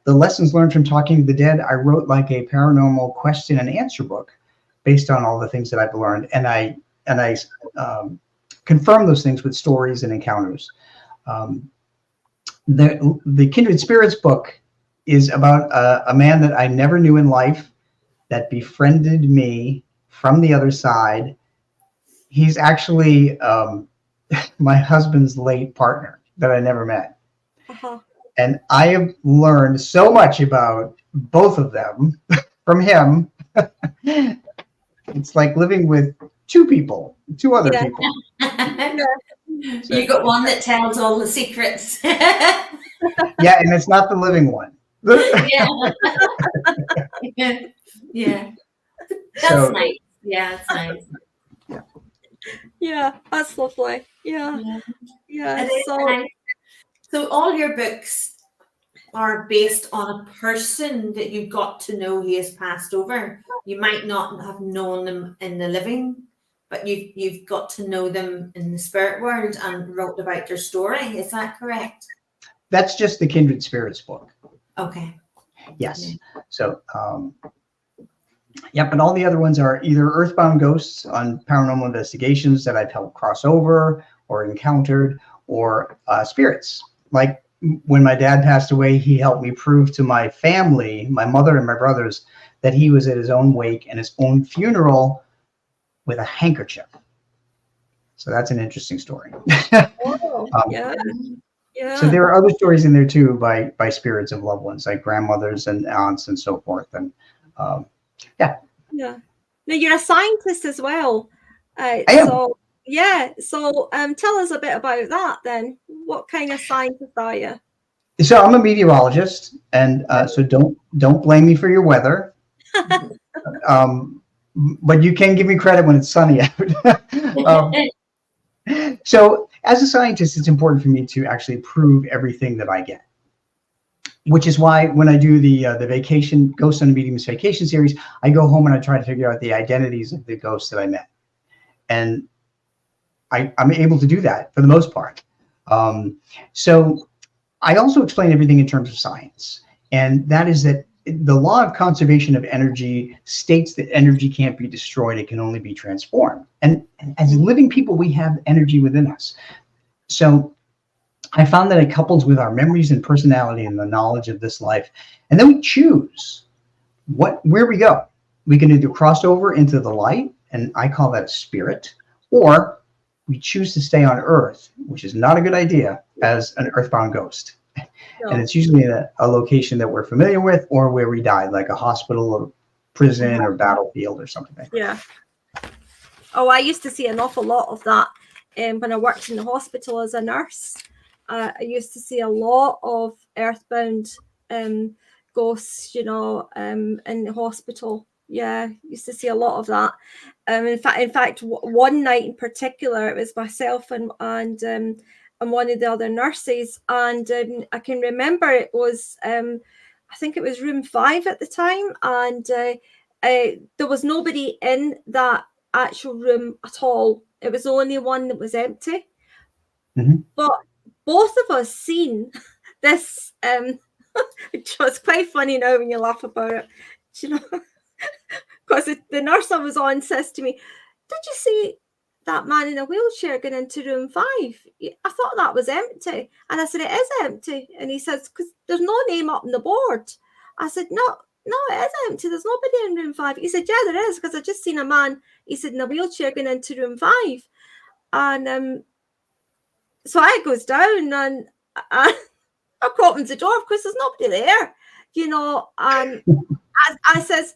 The lessons learned from talking to the dead, I wrote like a paranormal question and answer book based on all the things that I've learned, and I confirm those things with stories and encounters. The Kindred Spirits book is about a man that I never knew in life that befriended me from the other side. He's actually my husband's late partner that I never met. And I have learned so much about both of them from him. It's like living with two other people. So, you got one that tells all the secrets. Yeah, and it's not the living one. Yeah. That's nice. Yeah, it's nice. Yeah, that's lovely. Yeah. So all your books are based on a person that you got to know who has passed over. You might not have known them in the living, but you've got to know them in the spirit world and wrote about their story. Is that correct? That's just the Kindred Spirits book. Okay. Yes. So, but all the other ones are either earthbound ghosts on paranormal investigations that I've helped cross over or encountered, or spirits. Like when my dad passed away, he helped me prove to my family, my mother and my brothers, that he was at his own wake and his own funeral with a handkerchief. So that's an interesting story. Yeah. So there are other stories in there too by spirits of loved ones, like grandmothers and aunts and so forth. And Now you're a scientist as well. I am. So tell us a bit about that then. What kind of scientist are you? So I'm a meteorologist, and so don't blame me for your weather. But you can give me credit when it's sunny out. So as a scientist, it's important for me to actually prove everything that I get, which is why when I do the vacation Ghosts on a Medium's Vacation series, I go home and I try to figure out the identities of the ghosts that I met. And I'm able to do that for the most part. So I also explain everything in terms of science. And that is that the law of conservation of energy states that energy can't be destroyed. It can only be transformed. And as living people, we have energy within us. So I found that it couples with our memories and personality and the knowledge of this life. And then we choose where we go. We can either cross over into the light, and I call that a spirit, or we choose to stay on Earth, which is not a good idea, as an earthbound ghost. No. And it's usually in a location that we're familiar with or where we died, like a hospital or prison or battlefield or something like that. Yeah. Oh, I used to see an awful lot of that when I worked in the hospital as a nurse. I used to see a lot of earthbound ghosts, in the hospital. Yeah, used to see a lot of that. In fact, one night in particular, it was myself and one of the other nurses, and I can remember it was I think it was room 5 at the time, and there was nobody in that actual room at all. It was the only one that was empty. But both of us seen this, which was quite funny now when you laugh about it, because the nurse I was on says to me, "Did you see that man in a wheelchair going into room 5? I thought that was empty." And I said, "It is empty." And he says, "Because there's no name up on the board." I said, no, it is empty. There's nobody in room 5. He said, yeah, there is, because I just seen a man, he said, in a wheelchair going into room 5. And so I goes down and I opens the door. Of course, there's nobody there, you know. And I says,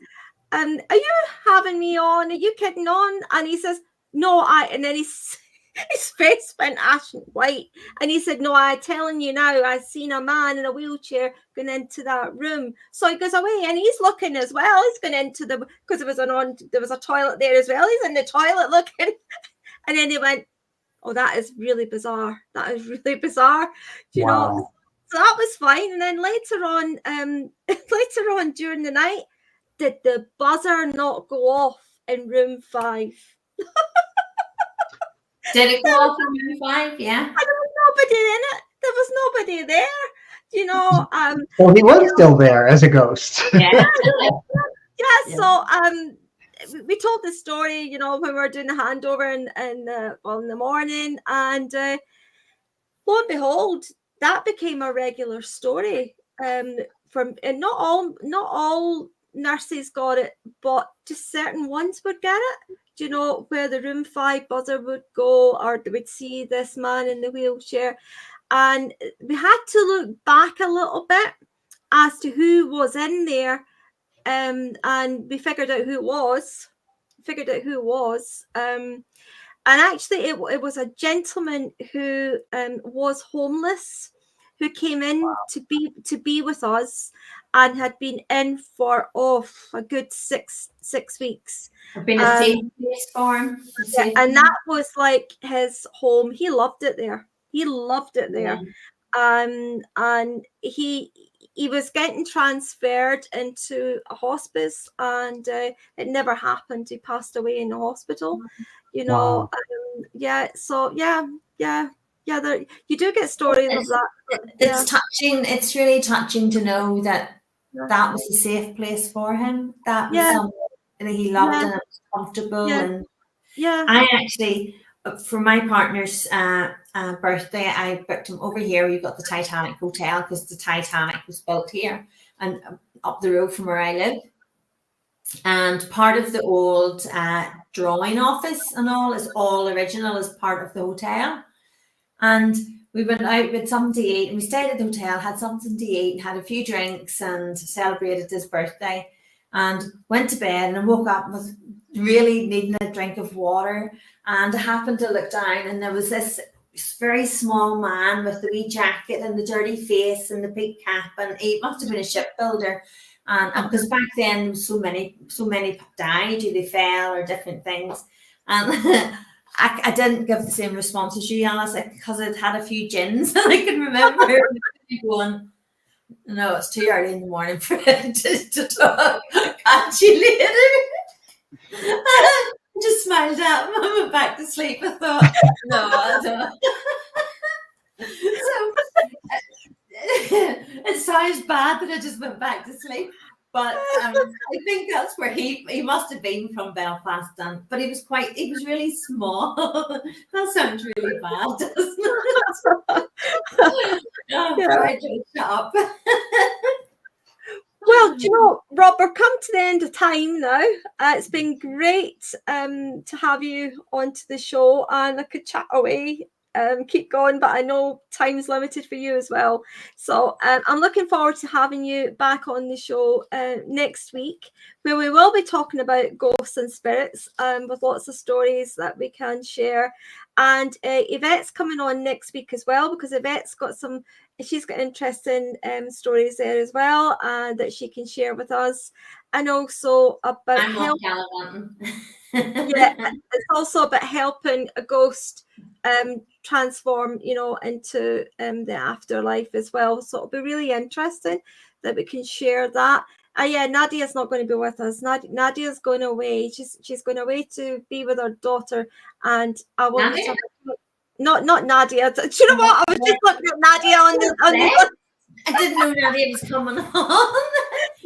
are you having me on? Are you kidding on? And he says, no, and then his face went ashen white. And he said, no, I'm telling you now, I seen a man in a wheelchair going into that room. So he goes away and he's looking as well. He's going into because there was a toilet there as well. He's in the toilet looking. And then he went, oh, that is really bizarre. That is really bizarre. Do you know? So that was fine. And then later on during the night, did the buzzer not go off in room 5? Did it go off in room 5? Yeah. And there was nobody in it. There was nobody there. You know. Well, he was still there as a ghost. Yeah. So we told the story, you know, when we were doing the handover in the morning, and lo and behold, that became a regular story. And not all nurses got it, but just certain ones would get it. Do you know, where the room 5 buzzer would go, or they would see this man in the wheelchair. And we had to look back a little bit as to who was in there. And we figured out who it was. And actually, it was a gentleman who was homeless, who came in to be with us, and had been in for a good six weeks. I've been a safe place for him. Yeah, and that was like his home. He loved it there. Yeah. And he was getting transferred into a hospice, and it never happened. He passed away in the hospital. You know. Wow. So you do get stories of that. It's touching. It's really touching to know that was a safe place for him. That was something that he loved and it was comfortable. And I actually, for my partner's birthday, I booked him over here. We've got the Titanic Hotel, because the Titanic was built here and up the road from where I live. And part of the old drawing office and all is all original as part of the hotel. And we went out with something to eat, and we stayed at the hotel, had something to eat, had a few drinks, and celebrated his birthday, and went to bed. And I woke up with really needing a drink of water, and I happened to look down, and there was this very small man with the wee jacket and the dirty face and the big cap, and he must have been a shipbuilder. And because back then so many died, they fell or different things, and I didn't give the same response as you, Alice, because I'd had a few gins and I can remember going, no, it's too early in the morning for it to talk. Catch you later. I just smiled at him and went back to sleep. I thought, no, I don't. So it sounds bad that I just went back to sleep. But I think that's where he must have been from Belfast, but he was really small. That sounds really bad, doesn't it? Right, shut up. Well, do you know, Rob, we're come to the end of time now. It's been great to have you onto the show, and I could chat away. Keep going, but I know time's limited for you as well. So I'm looking forward to having you back on the show next week, where we will be talking about ghosts and spirits, with lots of stories that we can share. And Yvette's coming on next week as well, because Yvette's got she's got interesting stories there as well, that she can share with us. And also about it's also about helping a ghost transform, into the afterlife as well. So it'll be really interesting that we can share that. Nadia's not going to be with us. Nadia's going away. She's going away to be with her daughter, and I want to not Nadia. Do you know what? I was just looking at Nadia on the I didn't know Nadia was coming on.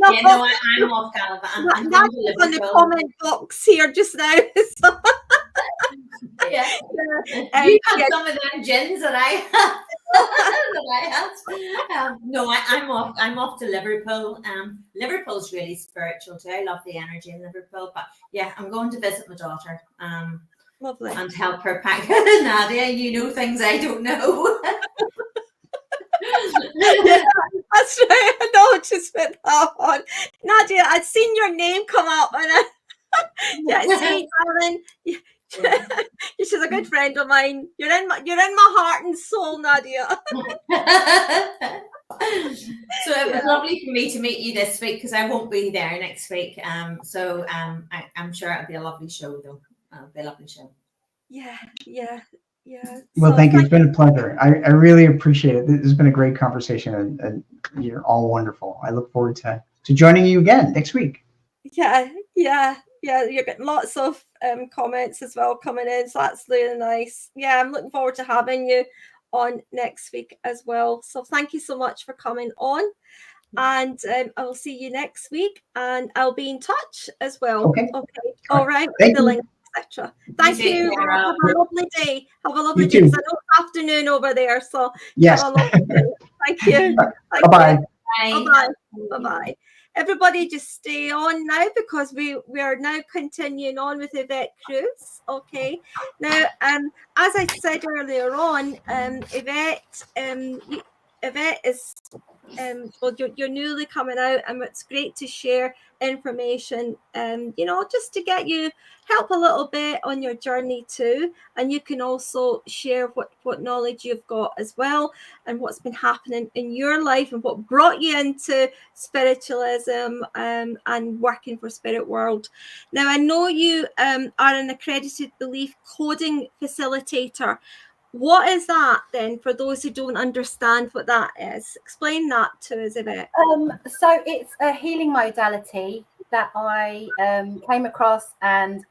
I'm off Calabar. Nadia's on the comment box here just now. So. You had some of them gins that I had. No, I'm off. I'm off to Liverpool. Liverpool's really spiritual too. I love the energy in Liverpool. But yeah, I'm going to visit my daughter. Lovely. And help her pack. Nadia, you know things I don't know. Yeah, that's right. I know, just put that on. Nadia, I'd seen your name come up, and see, darling, she's a good friend of mine. You're in my heart and soul, Nadia. So it was lovely for me to meet you this week because I won't be there next week. I'm sure it'll be a lovely show, though. It'll be a lovely show. Yeah. Well, thank you. It's been a pleasure. I really appreciate it. This has been a great conversation, and you're all wonderful. I look forward to joining you again next week. Yeah. You're getting lots of comments as well coming in, so that's really nice. Yeah, I'm looking forward to having you on next week as well. So thank you so much for coming on, and I'll see you next week, and I'll be in touch as well. Okay. All right. Thank the you. link, etc. Thank you. Have a lovely day. Have a lovely You day. too. I know it's afternoon over there, so Yes. have a lovely day. Thank you. Bye-bye. Bye-bye. Everybody just stay on now, because we are now continuing on with Yvette Cruz. Okay. Now, as I said earlier on, Yvette is well, you're newly coming out, and it's great to share information, just to get you help a little bit on your journey too. And you can also share what knowledge you've got as well, and what's been happening in your life, and what brought you into spiritualism and working for Spirit World. Now, I know you are an accredited belief coding facilitator. What is that then, for those who don't understand what that is? Explain that to us a bit. So it's a healing modality that I came across and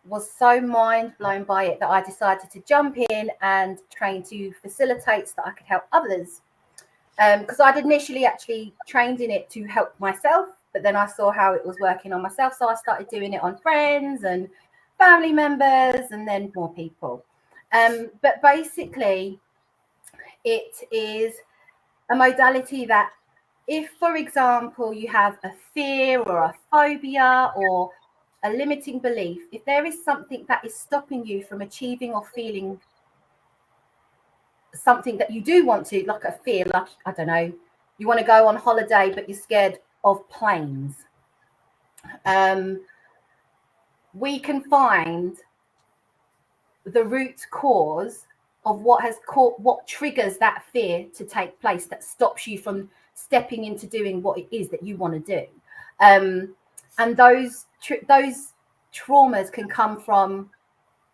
was so mind blown by it that I decided to jump in and train to facilitate so that I could help others. Because I'd initially actually trained in it to help myself, but then I saw how it was working on myself. So I started doing it on friends and family members, and then more people. But basically, it is a modality that if, for example, you have a fear or a phobia or a limiting belief, if there is something that is stopping you from achieving or feeling something that you do want to, like a fear, like, I don't know, you want to go on holiday, but you're scared of planes. We can find the root cause of what triggers that fear to take place, that stops you from stepping into doing what it is that you want to do. And those traumas can come from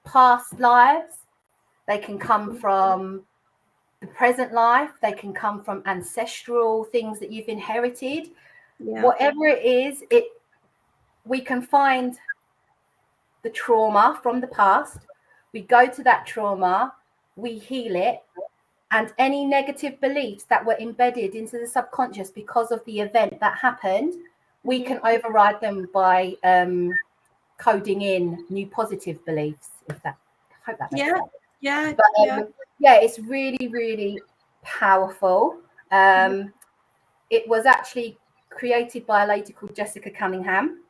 past lives, they can come from the present life, they can come from ancestral things that you've inherited. Whatever it is, we can find the trauma from the past, we go to that trauma, we heal it, and any negative beliefs that were embedded into the subconscious because of the event that happened, we can override them by coding in new positive beliefs. I hope that makes sense. It's really, really powerful. It was actually created by a lady called Jessica Cunningham,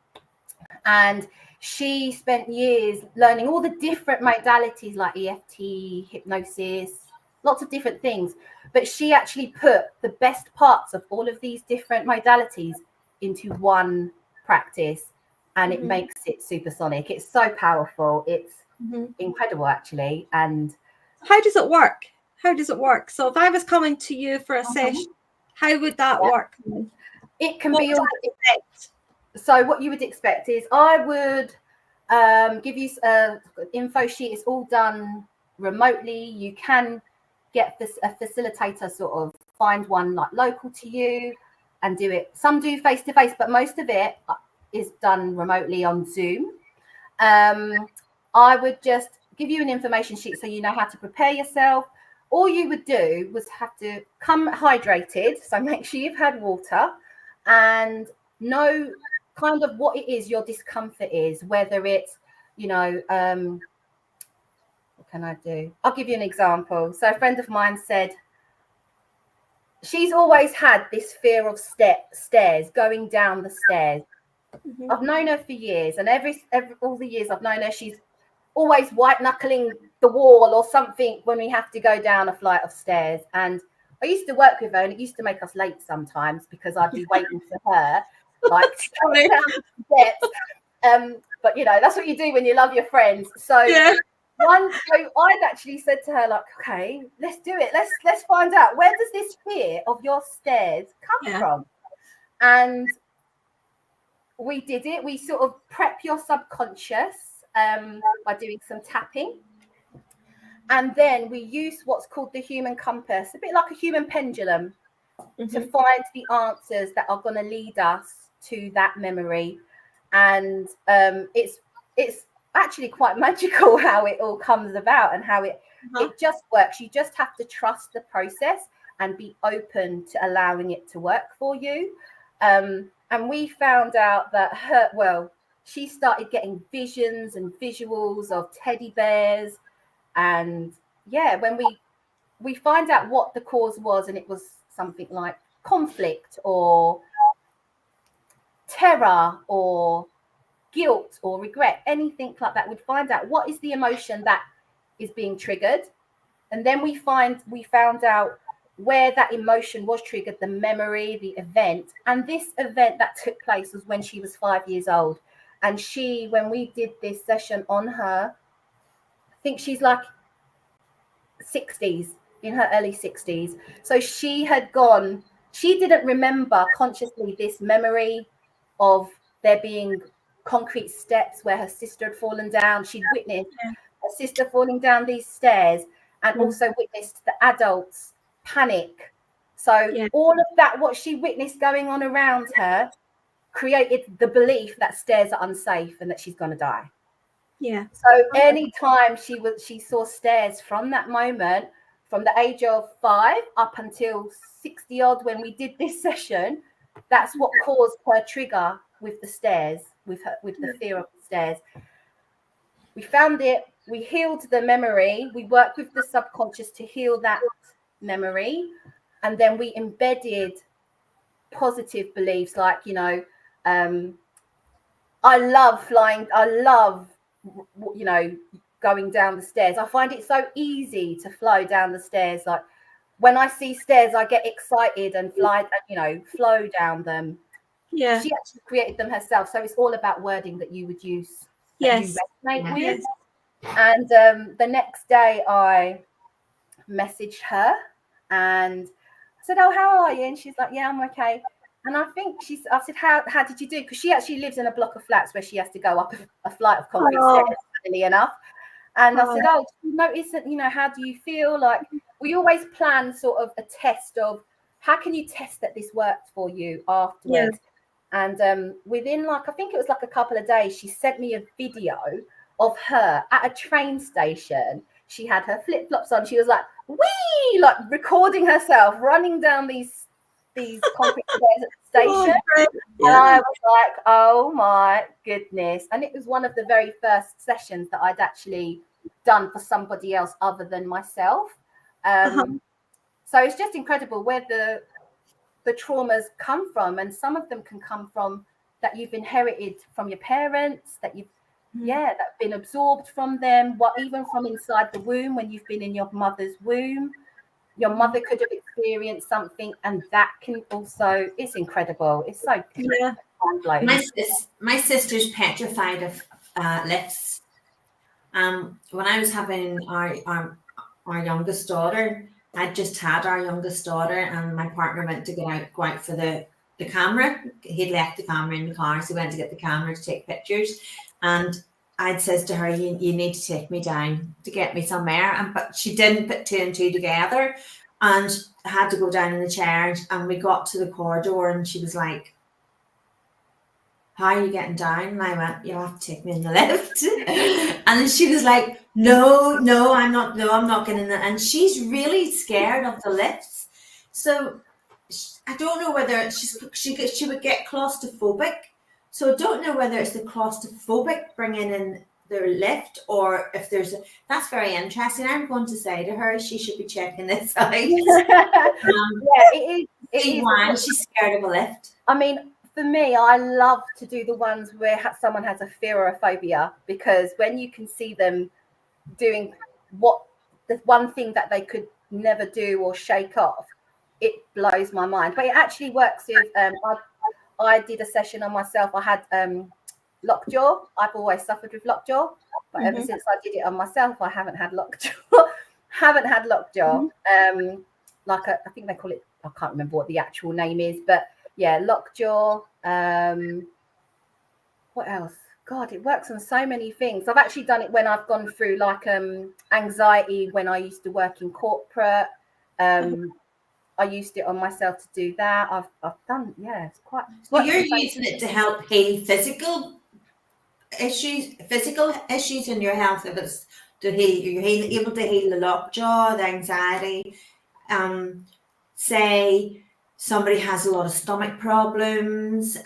and she spent years learning all the different modalities like EFT, hypnosis, lots of different things. But she actually put the best parts of all of these different modalities into one practice, and it makes it supersonic. It's so powerful. It's incredible, actually. And how does it work? So if I was coming to you for a session, how would that work? It can be all. So what you would expect is I would give you an info sheet. It's all done remotely. You can get a facilitator, sort of find one like local to you and do it. Some do face-to-face, but most of it is done remotely on Zoom. I would just give you an information sheet so you know how to prepare yourself. All you would do was have to come hydrated, so make sure you've had water and know kind of what it is your discomfort is, whether it's, what can I do? I'll give you an example. So a friend of mine said she's always had this fear of stairs, going down the stairs. Mhm. I've known her for years, and every all the years I've known her, she's always white knuckling the wall or something when we have to go down a flight of stairs. And I used to work with her, and it used to make us late sometimes because I'd be waiting for her, like down the steps. But you know, that's what you do when you love your friends. So I'd actually said to her, like, okay, let's do it. Let's find out, where does this fear of your stairs come from? And we did it. We sort of prep your subconscious by doing some tapping. And then we use what's called the human compass, a bit like a human pendulum, to find the answers that are going to lead us to that memory. And it's actually quite magical how it all comes about and how it just works. You just have to trust the process and be open to allowing it to work for you. And we found out that she started getting visions and visuals of teddy bears. And when we find out what the cause was, and it was something like conflict or terror or guilt or regret, anything like that, we'd find out what is the emotion that is being triggered. And then we found out where that emotion was triggered, the memory, the event. And this event that took place was when she was 5 years old. And when we did this session on her, I think she's like 60s, in her early 60s. So she didn't remember consciously this memory of there being concrete steps where her sister had fallen down. She'd witnessed her sister falling down these stairs, and also witnessed the adults panic. So all of that, what she witnessed going on around her, created the belief that stairs are unsafe and that she's going to die. So anytime she saw stairs from that moment, from the age of 5 up until 60 odd, when we did this session, that's what caused her trigger with the stairs, with the fear of the stairs. We found it, we healed the memory, we worked with the subconscious to heal that memory, and then we embedded positive beliefs like, I love flying, I love, going down the stairs. I find it so easy to flow down the stairs. Like when I see stairs, I get excited and flow down them. She actually created them herself. So it's all about wording that you would use, that you resonate with. And the next day I messaged her and I said, oh, how are you? And she's like, yeah, I'm okay. And I said, how did you do? Because she actually lives in a block of flats where she has to go up a flight of concrete stairs, funnily enough. And I said, oh, do you notice that, how do you feel? Like, we always plan sort of a test of how can you test that this worked for you afterwards. And within I think it was like a couple of days, she sent me a video of her at a train station. She had her flip-flops on. She was like, wee, like recording herself running down these concrete stairs at the station. And I was like, oh my goodness. And it was one of the very first sessions that I'd actually done for somebody else other than myself. So it's just incredible where the traumas come from. And some of them can come from that you've inherited from your parents, that you've that have been absorbed from them, even from inside the womb, when you've been in your mother's womb. Your mother could have experienced something, and that can also, it's incredible. It's so my sister's petrified of lifts. When I was having our youngest daughter, I'd just had our youngest daughter, and my partner went to go out for the camera. He'd left the camera in the car, so he went to get the camera to take pictures. And I'd says to her, you need to take me down to get me some air. But she didn't put 2 and 2 together, and I had to go down in the chair. And we got to the corridor, and she was like, how are you getting down? And I went, you'll have to take me in the lift. And she was like, no, I'm not getting in the. And she's really scared of the lifts. So I don't know whether she would get claustrophobic. So I don't know whether it's the claustrophobic bringing in their lift, or if there's that's very interesting. I'm going to say to her she should be checking this out. It is why she's scared of a lift. I mean, for me, I love to do the ones where someone has a fear or a phobia, because when you can see them doing what the one thing that they could never do or shake off, it blows my mind. But it actually works with I did a session on myself. I had lockjaw. I've always suffered with lockjaw, but ever since I did it on myself, I haven't had lockjaw. Like I think they call it, I can't remember what the actual name is, but yeah, lockjaw. What else? God, it works on so many things. I've actually done it when I've gone through like anxiety when I used to work in corporate. I used it on myself to do that. I've done, yeah, it's quite. So you're using it to help heal physical issues in your health. If it's to heal, you're able to heal the lockjaw, the anxiety. Say somebody has a lot of stomach problems,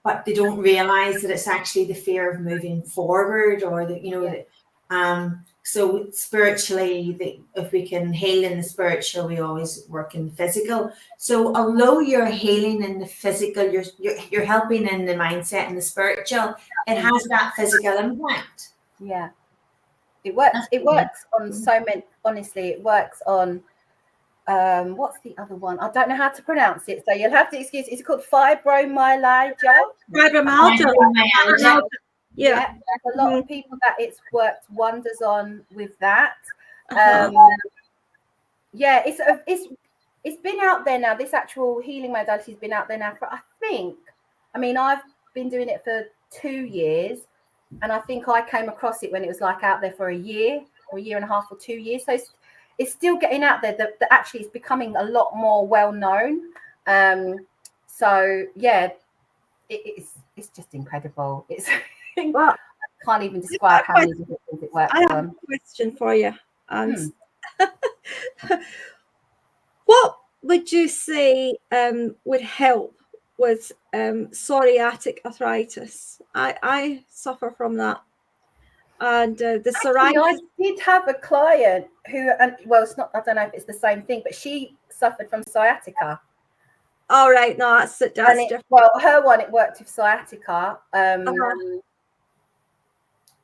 but they don't realize that it's actually the fear of moving forward, or so spiritually, if we can heal in the spiritual, we always work in the physical. So although you're healing in the physical, you're helping in the mindset and the spiritual, it has that physical impact. Yeah, it works. It works on so many. Honestly, it works on. What's the other one? I don't know how to pronounce it, so you'll have to excuse. It's called fibromyalgia. Fibromyalgia. Yeah, there's a lot of people that it's worked wonders on with that. Yeah, it's been out there now. This actual healing modality has been out there now for, I mean, I've been doing it for 2 years, and I think I came across it when it was like out there for a year and a half or 2 years. So it's still getting out there. That actually is becoming a lot more well known. So yeah, it's just incredible. It's well, I can't even describe how many different things it works on. I have a question for you. What would you say would help with psoriatic arthritis? I suffer from that. And the psoriasis. I did have a client who, well, it's not, I don't know if it's the same thing, but she suffered from sciatica. All right, no, that's different. Well, her one, it worked with sciatica.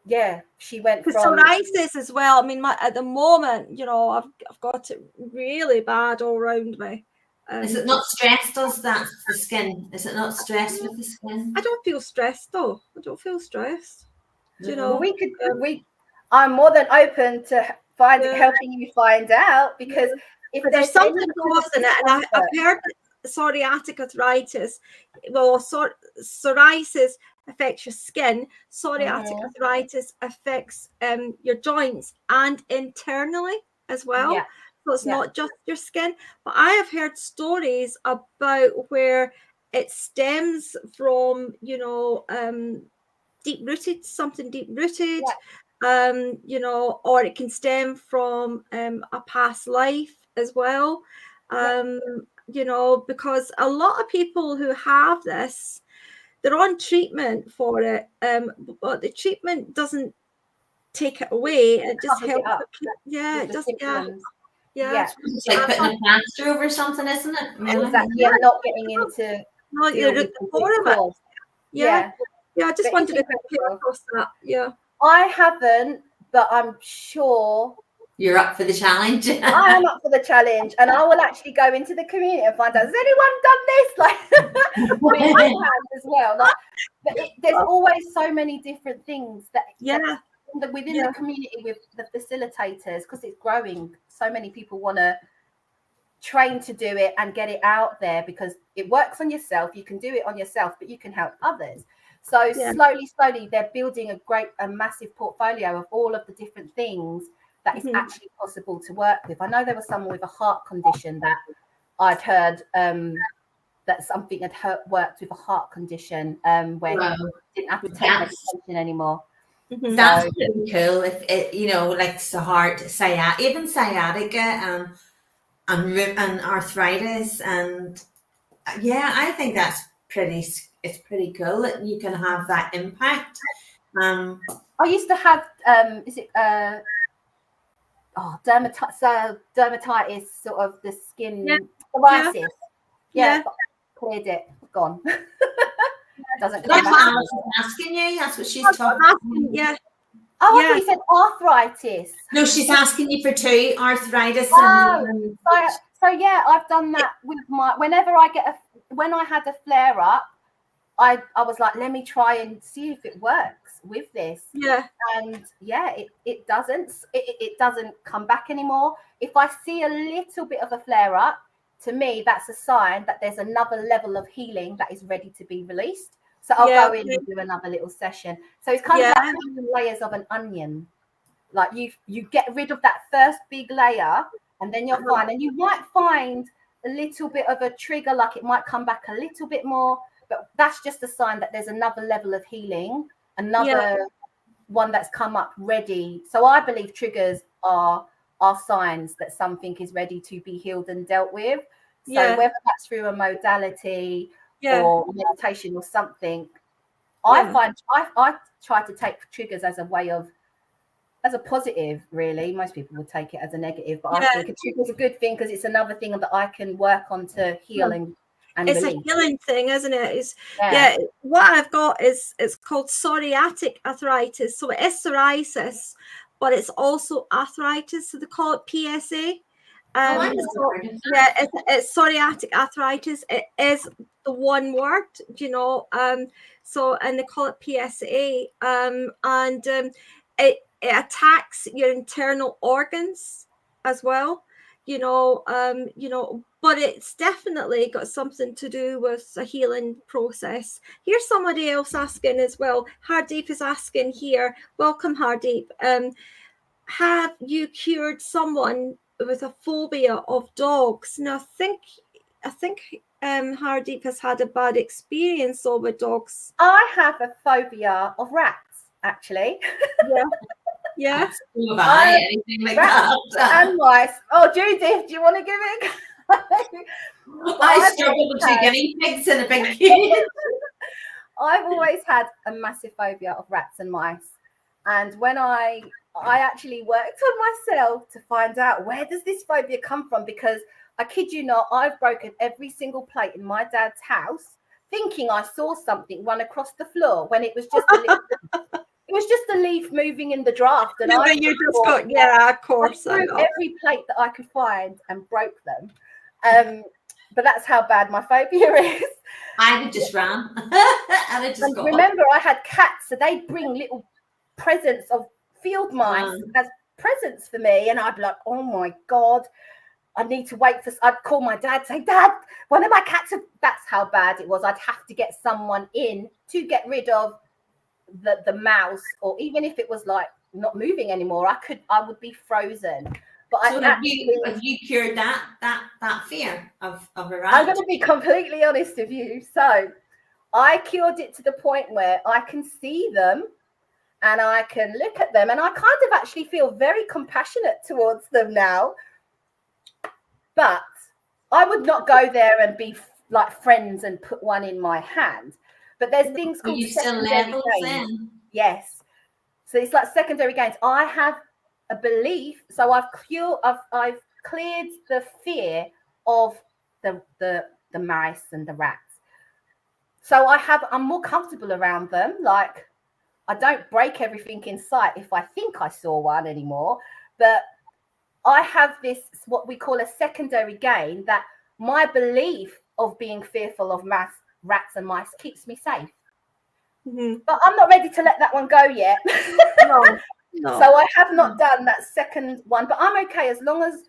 Yeah, she went from psoriasis as well. I mean, at the moment, I've got it really bad all around me. Is it not stress? Does that the skin? Is it not stress with the skin? I don't feel stressed though. I don't feel stressed. Well, I'm more than open to helping you find out, because if there's something causing it, and I've heard psoriatic arthritis. Well, psoriasis affects your skin. Psoriatic arthritis affects your joints and internally as well. Yeah. So it's not just your skin. But I have heard stories about where it stems from, something deep rooted, or it can stem from a past life as well. Because a lot of people who have this, they're on treatment for it, but the treatment doesn't take it away. It just helps. It does. Yeah. It's like putting a plaster over something, isn't it? Really? Exactly. Yeah, not getting into the core of it. Yeah. I just wanted to came across that. Yeah. I haven't, but I'm sure you're up for the challenge. I am up for the challenge, and I will actually go into the community and find out, has anyone done this? Like, I have as well. But there's always so many different things that within the community with the facilitators, because it's growing. So many people want to train to do it and get it out there, because it works on yourself. You can do it on yourself, but you can help others. So slowly, they're building a massive portfolio of all of the different things that is actually possible to work with. I know there was someone with a heart condition that I'd heard that something had worked with a heart condition where you didn't have to take medication anymore. That's pretty cool. If it, like the heart, even sciatica and arthritis, and I think that's pretty cool that you can have that impact. I used to have dermatitis, sort of the skin psoriasis. Yeah. Cleared it, gone. Doesn't come That's back. what Alice is asking you. That's what she's talking about. Yeah. Oh, I thought you said arthritis. No, she's asking you for two, arthritis and So yeah, I've done that with when I had a flare up, I was like, let me try and see if it works with this. Yeah. And yeah, it doesn't come back anymore. If I see a little bit of a flare up, to me, that's a sign that there's another level of healing that is ready to be released. So I'll go in and do another little session. So it's kind of like layers of an onion. Like you get rid of that first big layer, and then you're fine. And you might find a little bit of a trigger, like it might come back a little bit more, but that's just a sign that there's another level of healing, another one that's come up ready. So I believe triggers are signs that something is ready to be healed and dealt with. So whether that's through a modality or meditation or something, I find I try to take triggers as a way of, as a positive, really. Most people would take it as a negative, but I think a trigger is a good thing because it's another thing that I can work on to heal and it's release. A healing thing, isn't it? What I've got is, it's called psoriatic arthritis. So it is psoriasis, but it's also arthritis. So they call it PSA. It's psoriatic arthritis. It is the one word, so, and they call it PSA. It attacks your internal organs as well, but it's definitely got something to do with a healing process. Here's somebody else asking as well. Hardeep is asking here. Welcome, Hardeep. Have you cured someone with a phobia of dogs? Now, I think Hardeep has had a bad experience over dogs. I have a phobia of rats, actually. Yeah. Anything like that. And mice. Oh, Judith, do you want to give it? I struggle with two guinea pigs in a big cage. I've always had a massive phobia of rats and mice. And when I actually worked on myself to find out, where does this phobia come from? Because I kid you not, I've broken every single plate in my dad's house thinking I saw something run across the floor when it was just a little, it was just a leaf moving in the draft. And of course. I threw every plate that I could find and broke them. But that's how bad my phobia is. I would just run. Remember, I had cats, so they'd bring little presents of field mice as presents for me, and I'd be like, oh my God, I need to wait for, I'd call my dad, say, Dad, one of my cats, that's how bad it was. I'd have to get someone in to get rid of the mouse, or even if it was like not moving anymore, I would be frozen. But so have you cured that fear of a rat? I'm going to be completely honest with you. So I cured it to the point where I can see them and I can look at them, and I kind of actually feel very compassionate towards them now. But I would not go there and be like friends and put one in my hand. But there's things called secondary gains. Yes. So it's like secondary gains. I have a belief. So I've cleared the fear of the mice and the rats. So I'm more comfortable around them. Like, I don't break everything in sight if I think I saw one anymore. But I have this, what we call a secondary gain, that my belief of being fearful of rats and mice keeps me safe. Mm-hmm. But I'm not ready to let that one go yet. No. So I have not done that second one, but I'm okay as long as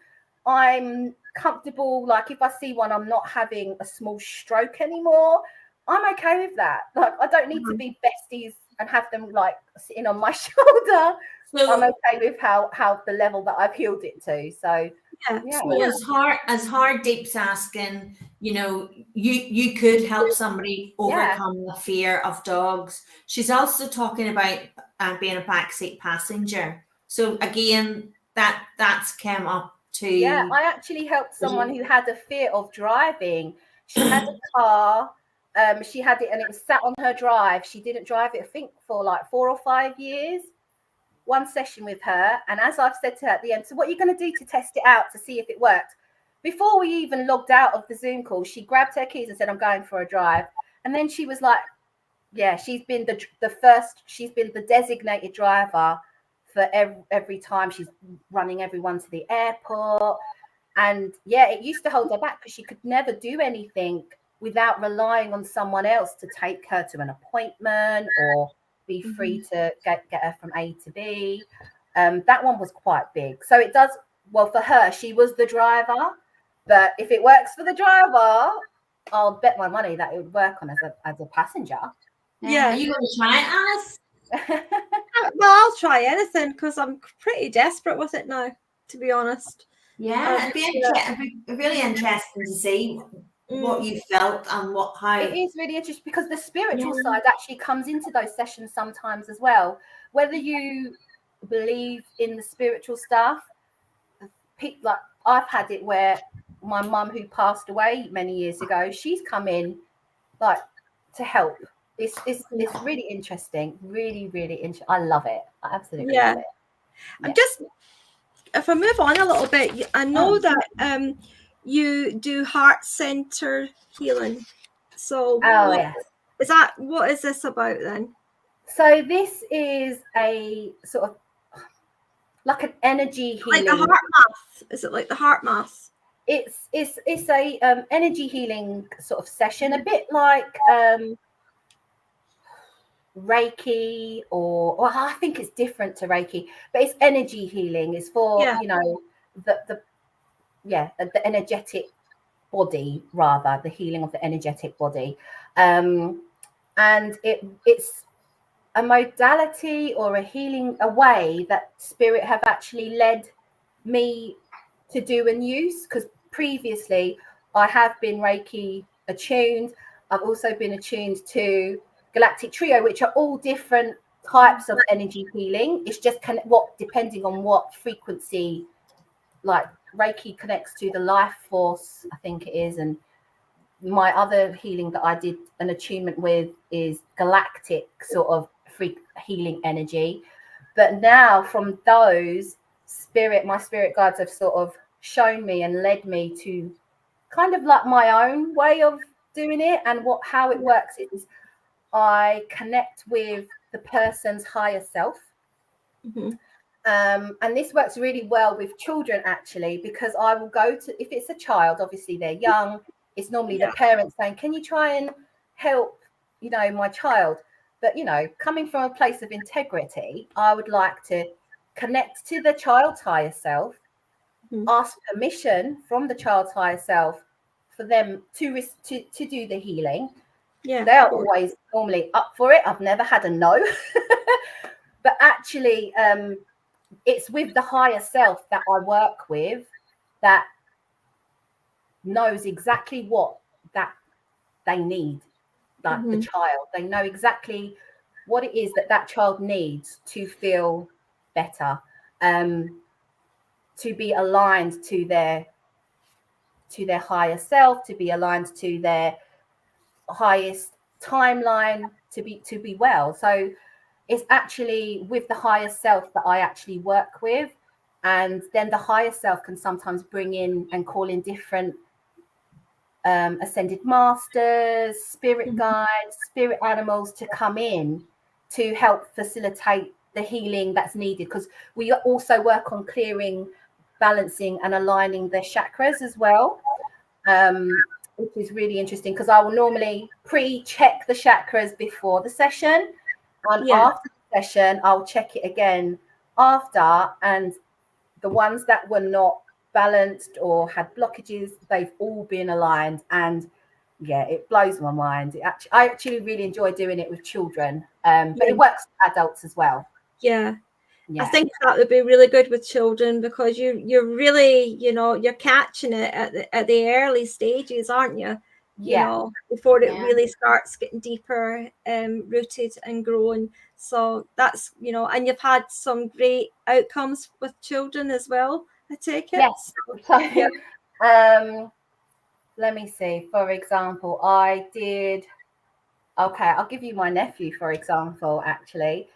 I'm comfortable. Like, if I see one, I'm not having a small stroke anymore. I'm okay with that. Like, I don't need to be besties and have them like sitting on my shoulder. So I'm okay with how the level that I've healed it to. So as Hardeep's asking, you could help somebody overcome the fear of dogs. She's also talking about being a backseat passenger. So again, that's come up too. Yeah, I actually helped someone who had a fear of driving. She had a car she had it and it was sat on her drive. She didn't drive it, I think, for like 4 or 5 years. One session with her, and as I've said to her at the end, so what are you going to do to test it out to see if it worked? Before we even logged out of the Zoom call, she grabbed her keys and said, I'm going for a drive. And then she was like, yeah, she's been she's been the designated driver for every time. She's running everyone to the airport. And yeah, it used to hold her back because she could never do anything without relying on someone else to take her to an appointment or be free to get her from A to B. That one was quite big. So it does, well, for her, she was the driver. But if it works for the driver, I'll bet my money that it would work on as a passenger. Yeah. Are you going to try it, Alice? Well, I'll try anything because I'm pretty desperate with it now, to be honest. Yeah, it'd be really interesting to see what you felt and how it is really interesting because the spiritual side actually comes into those sessions sometimes as well. Whether you believe in the spiritual stuff, like I've had it where my mum, who passed away many years ago, she's come in like to help. It's really interesting, really, really interesting. I love it. I absolutely love it. I'm just, if I move on a little bit, I know that you do heart center healing. So what is this about then? So this is a sort of like an energy healing. Like the heart math. Is it like the heart math? It's a energy healing sort of session, a bit like Reiki, or I think it's different to Reiki, but it's energy healing. It's for you know the energetic body, rather the healing of the energetic body, and it's a modality or a healing, a way that spirit have actually led me to do and use, because previously I have been Reiki attuned. I've also been attuned to Galactic Trio, which are all different types of energy healing. It's just depending on what frequency, like Reiki connects to the life force, I think it is, and my other healing that I did an attunement with is galactic sort of healing energy. But now from those, my spirit guides have sort of shown me and led me to kind of like my own way of doing it. And how it works is I connect with the person's higher self. And this works really well with children, actually, because I will go to, if it's a child, obviously they're young, it's normally the parents saying, can you try and help, my child? But, coming from a place of integrity, I would like to connect to the child's higher self, ask permission from the child's higher self for them to do the healing. They're always normally up for it. I've never had a no. But actually, it's with the higher self that I work with that knows exactly what that they need, like the child. They know exactly what it is that child needs to feel better, to be aligned to their higher self, to be aligned to their highest timeline, to be well. So it's actually with the higher self that I actually work with. And then the higher self can sometimes bring in and call in different ascended masters, spirit guides, spirit animals to come in to help facilitate the healing that's needed. Because we also work on clearing, balancing and aligning the chakras as well, which is really interesting, because I will normally pre-check the chakras before the session. And after the session, I'll check it again after. And the ones that were not balanced or had blockages, they've all been aligned. And it blows my mind. I actually really enjoy doing it with children, but it works for adults as well. I think that would be really good with children, because you're really, you're catching it at the early stages, aren't you? Before it really starts getting deeper, rooted and growing. So that's, and you've had some great outcomes with children as well, I take it. Yes. So, let me see. For example, I did Okay, I'll give you my nephew, for example, actually.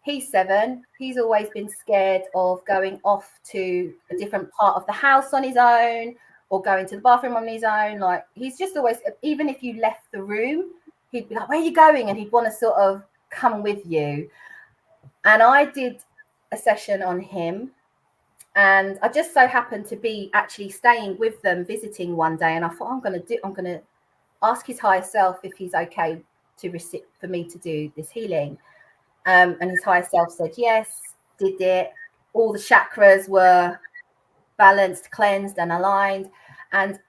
He's 7. He's always been scared of going off to a different part of the house on his own or going to the bathroom on his own. Like, he's just always, even if you left the room, he'd be like, where are you going? And he'd want to sort of come with you. And I did a session on him. And I just so happened to be actually staying with them, visiting one day. And I thought, I'm going to ask his higher self if he's okay for me to do this healing. And his higher self said yes, did it. All the chakras were balanced, cleansed, and aligned. And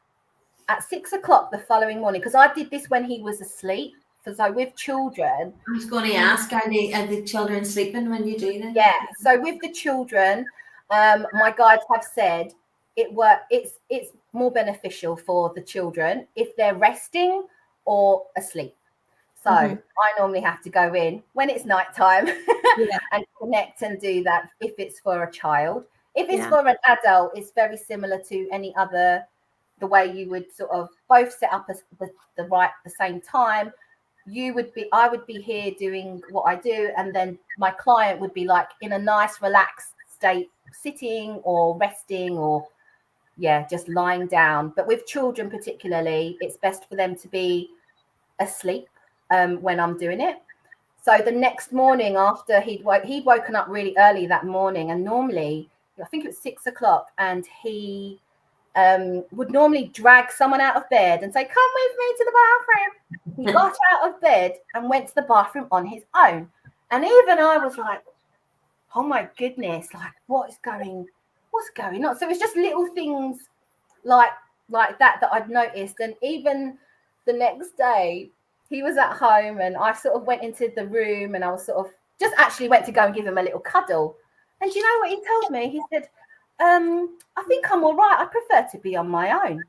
at 6 o'clock the following morning, because I did this when he was asleep. So with children, I was going to ask, are the children sleeping when you do that? Yeah. So with the children, my guides have said it's more beneficial for the children if they're resting or asleep. So I normally have to go in when it's nighttime and connect and do that if it's for a child. If it's for an adult, it's very similar to any other, the way you would sort of both set up the same time. I would be here doing what I do, and then my client would be like in a nice relaxed state, sitting or resting or just lying down. But with children particularly, it's best for them to be asleep when I'm doing it. So the next morning after he'd woken up really early that morning, and normally I think it was 6 o'clock, and he would normally drag someone out of bed and say, come with me to the bathroom. He got out of bed and went to the bathroom on his own. And even I was like, oh my goodness, like what's going on? So it's just little things like that I'd noticed. And even the next day he was at home, and I sort of went into the room, and I was sort of just actually went to go and give him a little cuddle. And do you know what he told me? He said, I think I'm all right. I prefer to be on my own.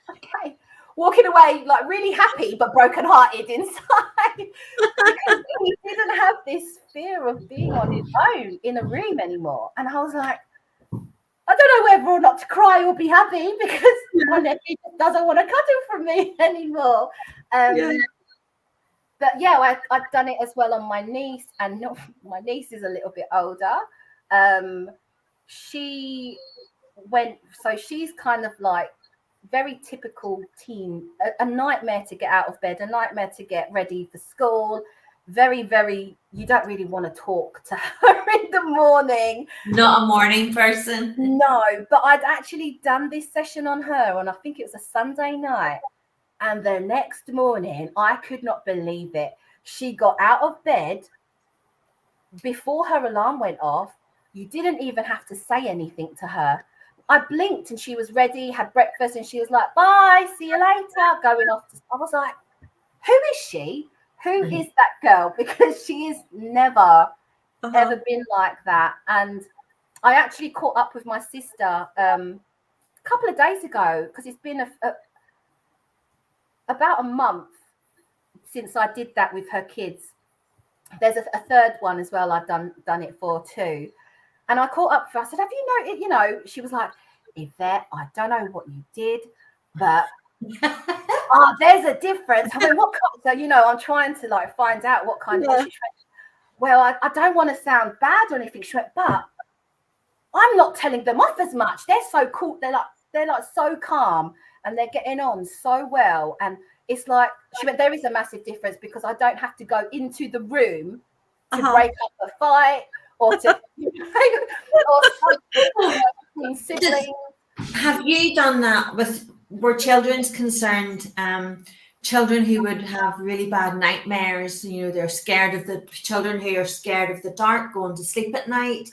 Okay. Walking away like really happy but brokenhearted inside because he didn't have this fear of being on his own in a room anymore. And I was like, I don't know whether or not to cry or be happy, because my nephew doesn't want to cuddle from me anymore. But I've done it as well on my niece, and my niece is a little bit older. She went, so she's kind of like very typical teen, a nightmare to get out of bed, a nightmare to get ready for school. Very, very, you don't really want to talk to her in the morning. Not a morning person. No, but I'd actually done this session on her, and I think it was a Sunday night. And the next morning, I could not believe it. She got out of bed before her alarm went off. You didn't even have to say anything to her. I blinked and she was ready, had breakfast, and she was like, bye, see you later, going off. I was like, who is she? Who is that girl? Because she has never, ever been like that. And I actually caught up with my sister a couple of days ago, because it's been about a month since I did that with her kids. There's a third one as well I've done it for too. And I caught up with her. I said, have you noticed, she was like, Yvette, I don't know what you did, but there's a difference. I mean, what kind? So, I'm trying to like find out what kind of. Well, I don't want to sound bad or anything. She went, but I'm not telling them off as much. They're so cool. They're like so calm, and they're getting on so well. And it's like, she went, there is a massive difference, because I don't have to go into the room to break up a fight or to or siblings. Have you done that were children's concerned? Children who would have really bad nightmares, they're scared of the children who are scared of the dark, going to sleep at night.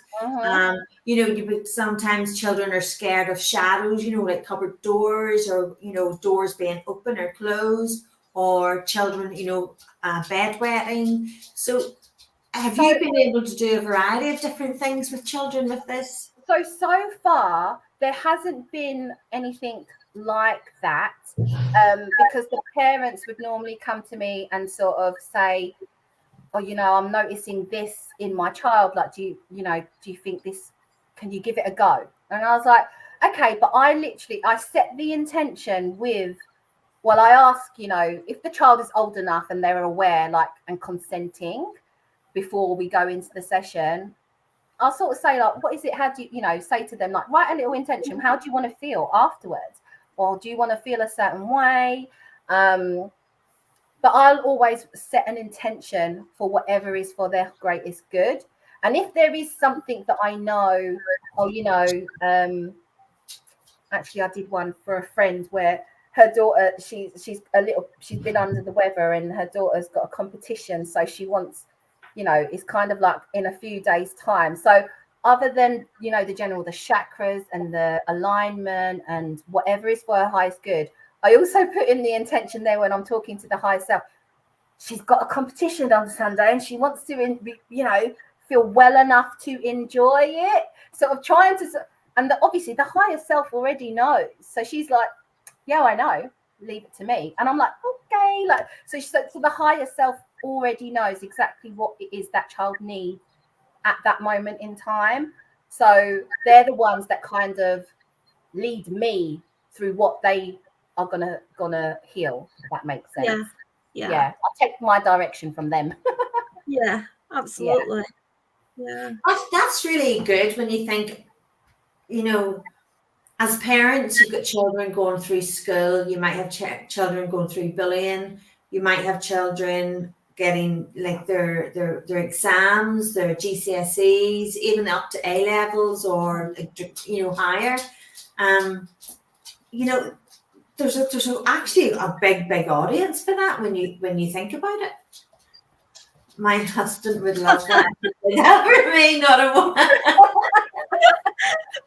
You would sometimes children are scared of shadows, like cupboard doors, or doors being open or closed, or children, bedwetting. So have you been able to do a variety of different things with children with this? So far there hasn't been anything like that, because the parents would normally come to me and sort of say, oh, I'm noticing this in my child, like, do you think this, can you give it a go? And I was like, okay, but I set the intention with well, I ask, if the child is old enough and they're aware, like, and consenting before we go into the session, I'll sort of say, like, what is it? How do you, say to them, like, write a little intention. How do you want to feel afterwards? Or do you want to feel a certain way? But I'll always set an intention for whatever is for their greatest good. And if there is something that I know, or, actually I did one for a friend where her daughter, she's been under the weather, and her daughter's got a competition. So she wants, it's kind of like in a few days' time. So other than, the chakras and the alignment and whatever is for her highest good, I also put in the intention there when I'm talking to the higher self. She's got a competition on Sunday and she wants to, feel well enough to enjoy it. Sort of trying to, and obviously the higher self already knows. So she's like, yeah, I know, leave it to me. And I'm like, okay. Like, so the higher self already knows exactly what it is that child needs at that moment in time. So they're the ones that kind of lead me through what they are gonna heal, if that makes sense. Yeah, I'll take my direction from them. Yeah, absolutely. Yeah. That's really good when you think, as parents, you've got children going through school, you might have children going through bullying, you might have children getting like their exams, their GCSEs, even up to A levels or higher. There's actually a big audience for that when you think about it. My husband would love that. For me, not a woman.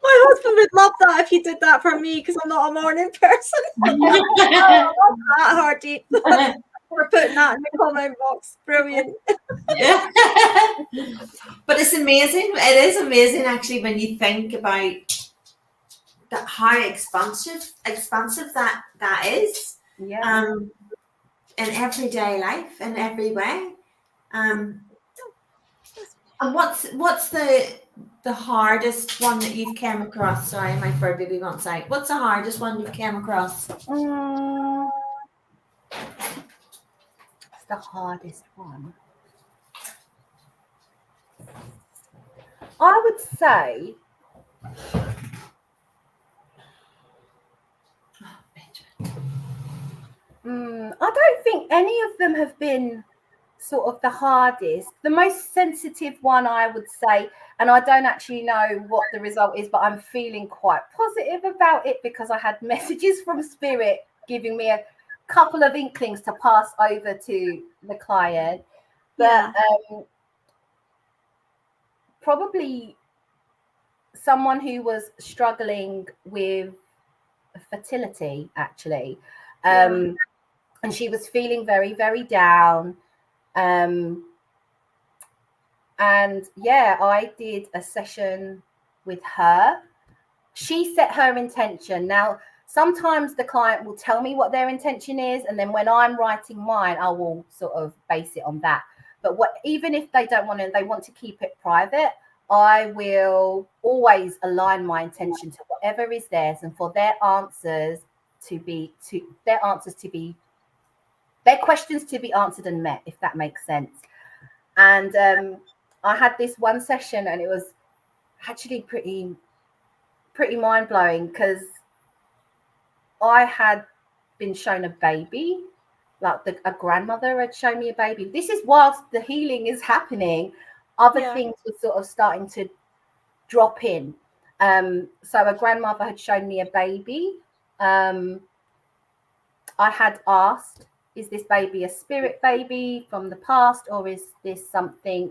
My husband would love that if you did that for me, because I'm not a morning person. I love that, Hardy. We're putting that in the comment box. Brilliant. Yeah. But it's amazing. It is amazing, actually, when you think about that, how expansive that is. Yeah. In everyday life, in every way. And what's the hardest one that you've came across? Sorry, my fur baby wants out. What's the hardest one you've came across? It's the hardest one. I would say I don't think any of them have been sort of the hardest. The most sensitive one, I would say, and I don't actually know what the result is, but I'm feeling quite positive about it because I had messages from Spirit giving me a couple of inklings to pass over to the client. But probably someone who was struggling with fertility, actually. And she was feeling very, very down. And I did a session with her. She set her intention. Now, sometimes the client will tell me what their intention is, and then when I'm writing mine, I will sort of base it on that. But even if they don't want to, they want to keep it private, I will always align my intention to whatever is theirs, and for their questions to be answered and met, if that makes sense. And I had this one session, and it was actually pretty mind-blowing because I had been shown a baby, like a grandmother had shown me a baby. This is whilst the healing is happening. Other things were sort of starting to drop in. So a grandmother had shown me a baby. I had asked, is this baby a spirit baby from the past, or is this something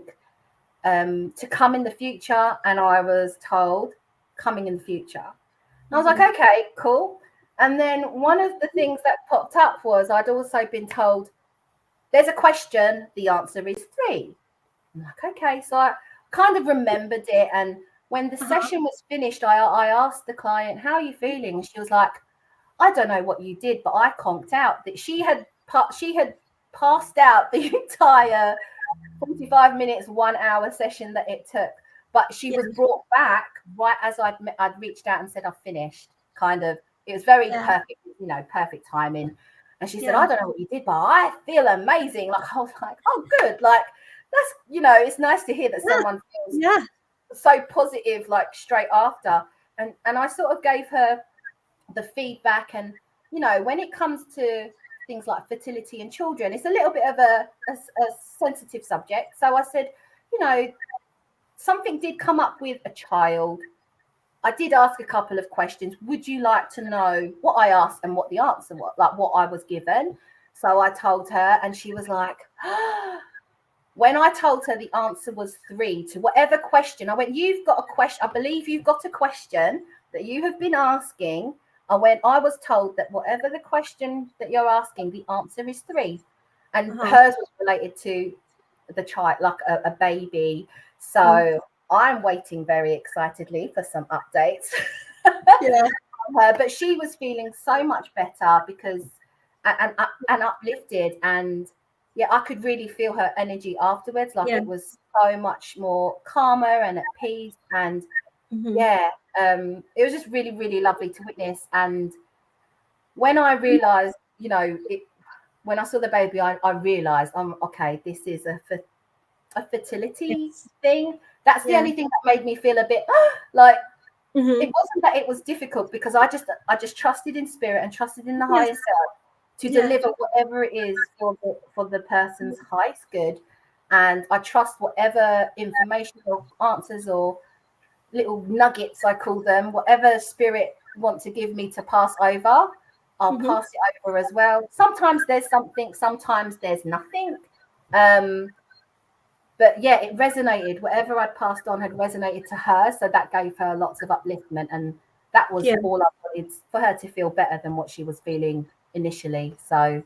to come in the future? And I was told coming in the future. And I was like, okay, cool. And then one of the things that popped up was I'd also been told there's a question, the answer is 3. I'm like, okay. So I kind of remembered it. And when the session was finished, I asked the client, how are you feeling? And she was like, I don't know what you did, but I conked out. That she had passed out the entire 45 minutes, 1 hour session that it took. But she was brought back right as I'd reached out and said, I've finished. Kind of, it was very perfect, perfect timing. And she said, I don't know what you did, but I feel amazing. Like, I was like, oh, good. Like, that's, it's nice to hear that someone feels so positive, like straight after. And I sort of gave her the feedback. And, when it comes to things like fertility in children, it's a little bit of a sensitive subject. So I said, something did come up with a child. I did ask a couple of questions. Would you like to know what I asked and what the answer was, like what I was given? So I told her, and she was like, when I told her the answer was 3 to whatever question, I went, you've got a question. I believe you've got a question that you have been asking. And when I was told that whatever the question that you're asking, the answer is 3. And hers was related to the child, like a baby. So I'm waiting very excitedly for some updates. But she was feeling so much better because and uplifted, and I could really feel her energy afterwards. Like it was so much more calmer and at peace, and it was just really, really lovely to witness. And when I realized, when I saw the baby, I realized, okay, this is a fertility thing. That's the only thing that made me feel a bit like it wasn't that it was difficult, because I just trusted in spirit and trusted in the higher self to deliver whatever it is for the person's highest good. And I trust whatever information or answers or little nuggets, I call them, whatever spirit want to give me to pass over, I'll pass it over as well. Sometimes there's something, sometimes there's nothing. But it resonated. Whatever I'd passed on had resonated to her. So that gave her lots of upliftment. And that was all I wanted, for her to feel better than what she was feeling initially. So,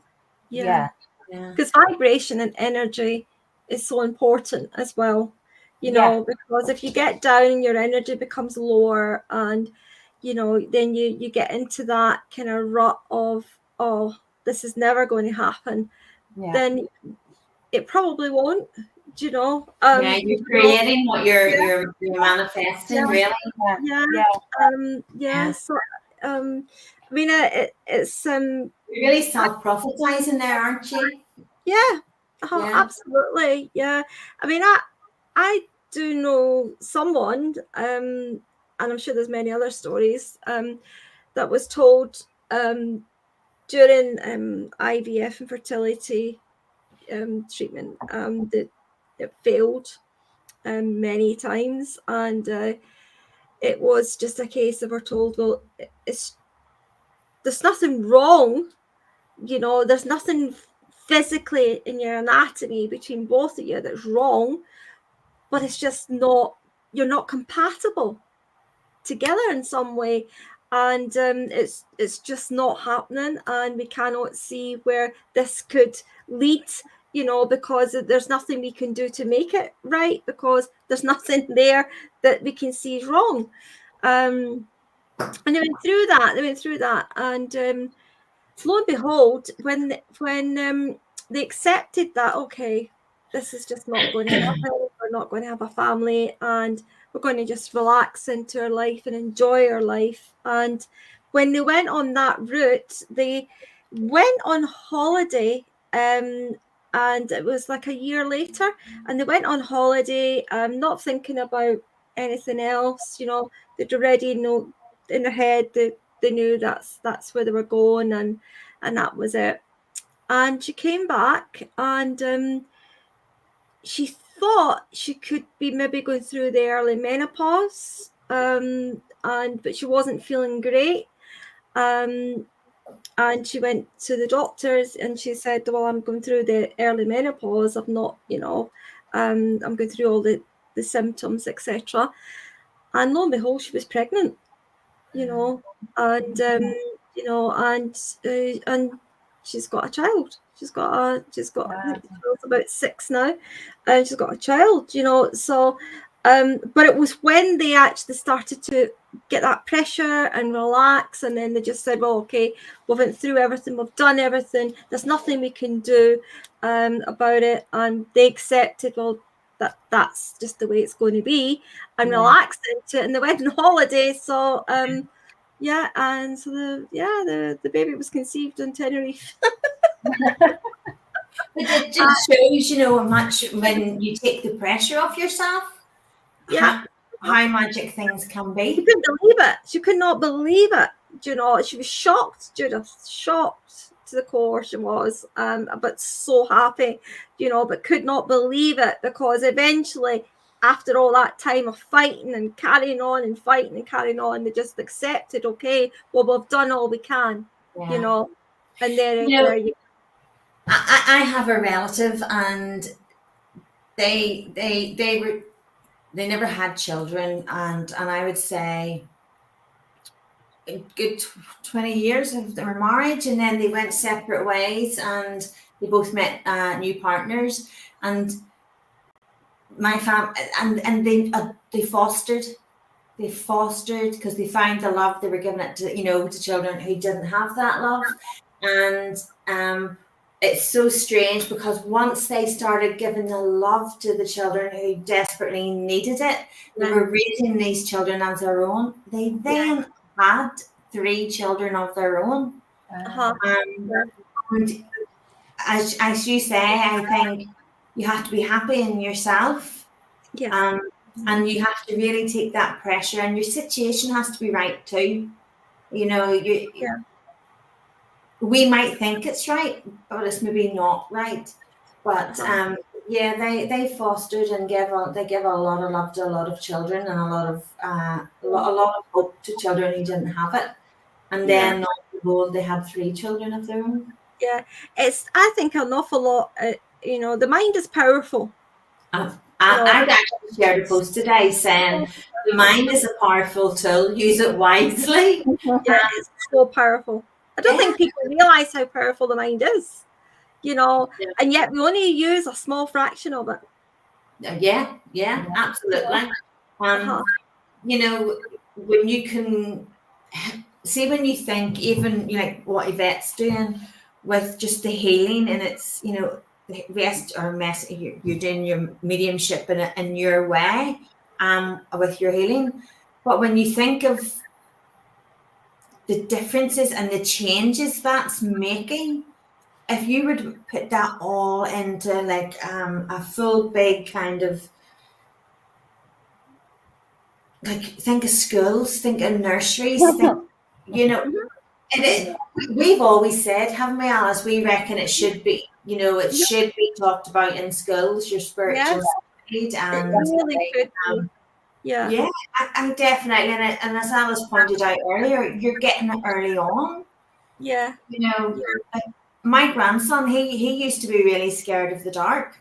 because vibration and energy is so important as well, because if you get down and your energy becomes lower, and, then you get into that kind of rut of, oh, this is never going to happen, then it probably won't. You're creating what you're manifesting, really. So I mean, it's you're really self-prophetizing there, aren't you? Absolutely. I mean, I do know someone, and I'm sure there's many other stories that was told during IVF and fertility treatment that it failed many times, and it was just a case of, we're told, well, there's nothing wrong, there's nothing physically in your anatomy between both of you that's wrong, but it's just not, you're not compatible together in some way, and it's just not happening, and we cannot see where this could lead, because there's nothing we can do to make it right, because there's nothing there that we can see is wrong. And they went through that, and lo and behold, when they accepted that, okay, this is just not going to happen, we're not going to have a family, and we're going to just relax into our life and enjoy our life. And when they went on that route, they went on holiday, and it was like a year later, and they went on holiday, not thinking about anything else. They'd already know in their head that they knew that's where they were going, and that was it. And she came back, and she thought she could be maybe going through the early menopause, but she wasn't feeling great. And she went to the doctors, and she said, well, I'm going through the early menopause. I'm not, I'm going through all the symptoms, etc. And lo and behold, she was pregnant, and she's got a child. She's got I think she's about 6 now, and she's got a child, so but it was when they actually started to get that pressure and relax, and then they just said, well, okay, we've went through everything, we've done everything, there's nothing we can do about it, and they accepted, well, that's just the way it's going to be, and relaxed into it, and they went on holiday. So Yeah, and so the baby was conceived on Tenerife. But it just shows, you know, how much when you take the pressure off yourself, Yeah. how magic things can She be. couldn't believe it. She could not believe it. You know, she was shocked, Judith, shocked to the core she was, but so happy, you know, but could not believe it, because eventually, after all that time of fighting and carrying on and fighting and carrying on, they just accepted, okay, well, we've done all we can, you know, and then You know, I have a relative, and they never had children, and I would say a good 20 years of their marriage, and then they went separate ways, and they both met new partners, and my fam and they fostered because they found the love, they were giving it to, you know, to children who didn't have that love. And it's so strange, because once they started giving the love to the children who desperately needed it, they were raising these children as their own. They then had 3 children of their own. And as you say, I think you have to be happy in yourself. And you have to really take that pressure, and your situation has to be right too. You know, we might think it's right, but it's maybe not right. But they fostered and give a lot of love to a lot of children, and a lot of hope to children who didn't have it. And then they had 3 children of their own. Yeah, I think an awful lot. You know, the mind is powerful. I actually shared a post today saying the mind is a powerful tool. Use it wisely. Yeah, it's so powerful. I don't think people realize how powerful the mind is, you know, and yet we only use a small fraction of it. Yeah, absolutely. You know, when you can see, when you think, even like what Yvette's doing with just the healing, and it's, you know, you're doing your mediumship in your way, with your healing. But when you think of the differences and the changes that's making, if you would put that all into like a full big kind of, like, think of schools, think of nurseries, think, you know, we've always said, haven't we, Alice? We reckon it should be, you know, it should be talked about in schools, your spiritual side, and really could be. I definitely, and as Alice pointed out earlier, you're getting it early on. Yeah. You know, like my grandson, he used to be really scared of the dark,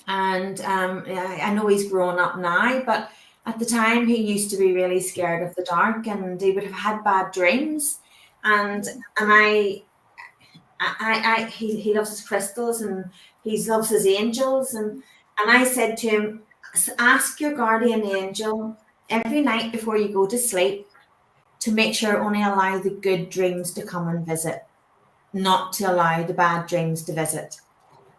and I know he's grown up now, but at the time he used to be really scared of the dark, and he would have had bad dreams, and he loves his crystals, and he loves his angels, and I said to him, ask your guardian angel every night before you go to sleep to make sure only allow the good dreams to come and visit, not to allow the bad dreams to visit.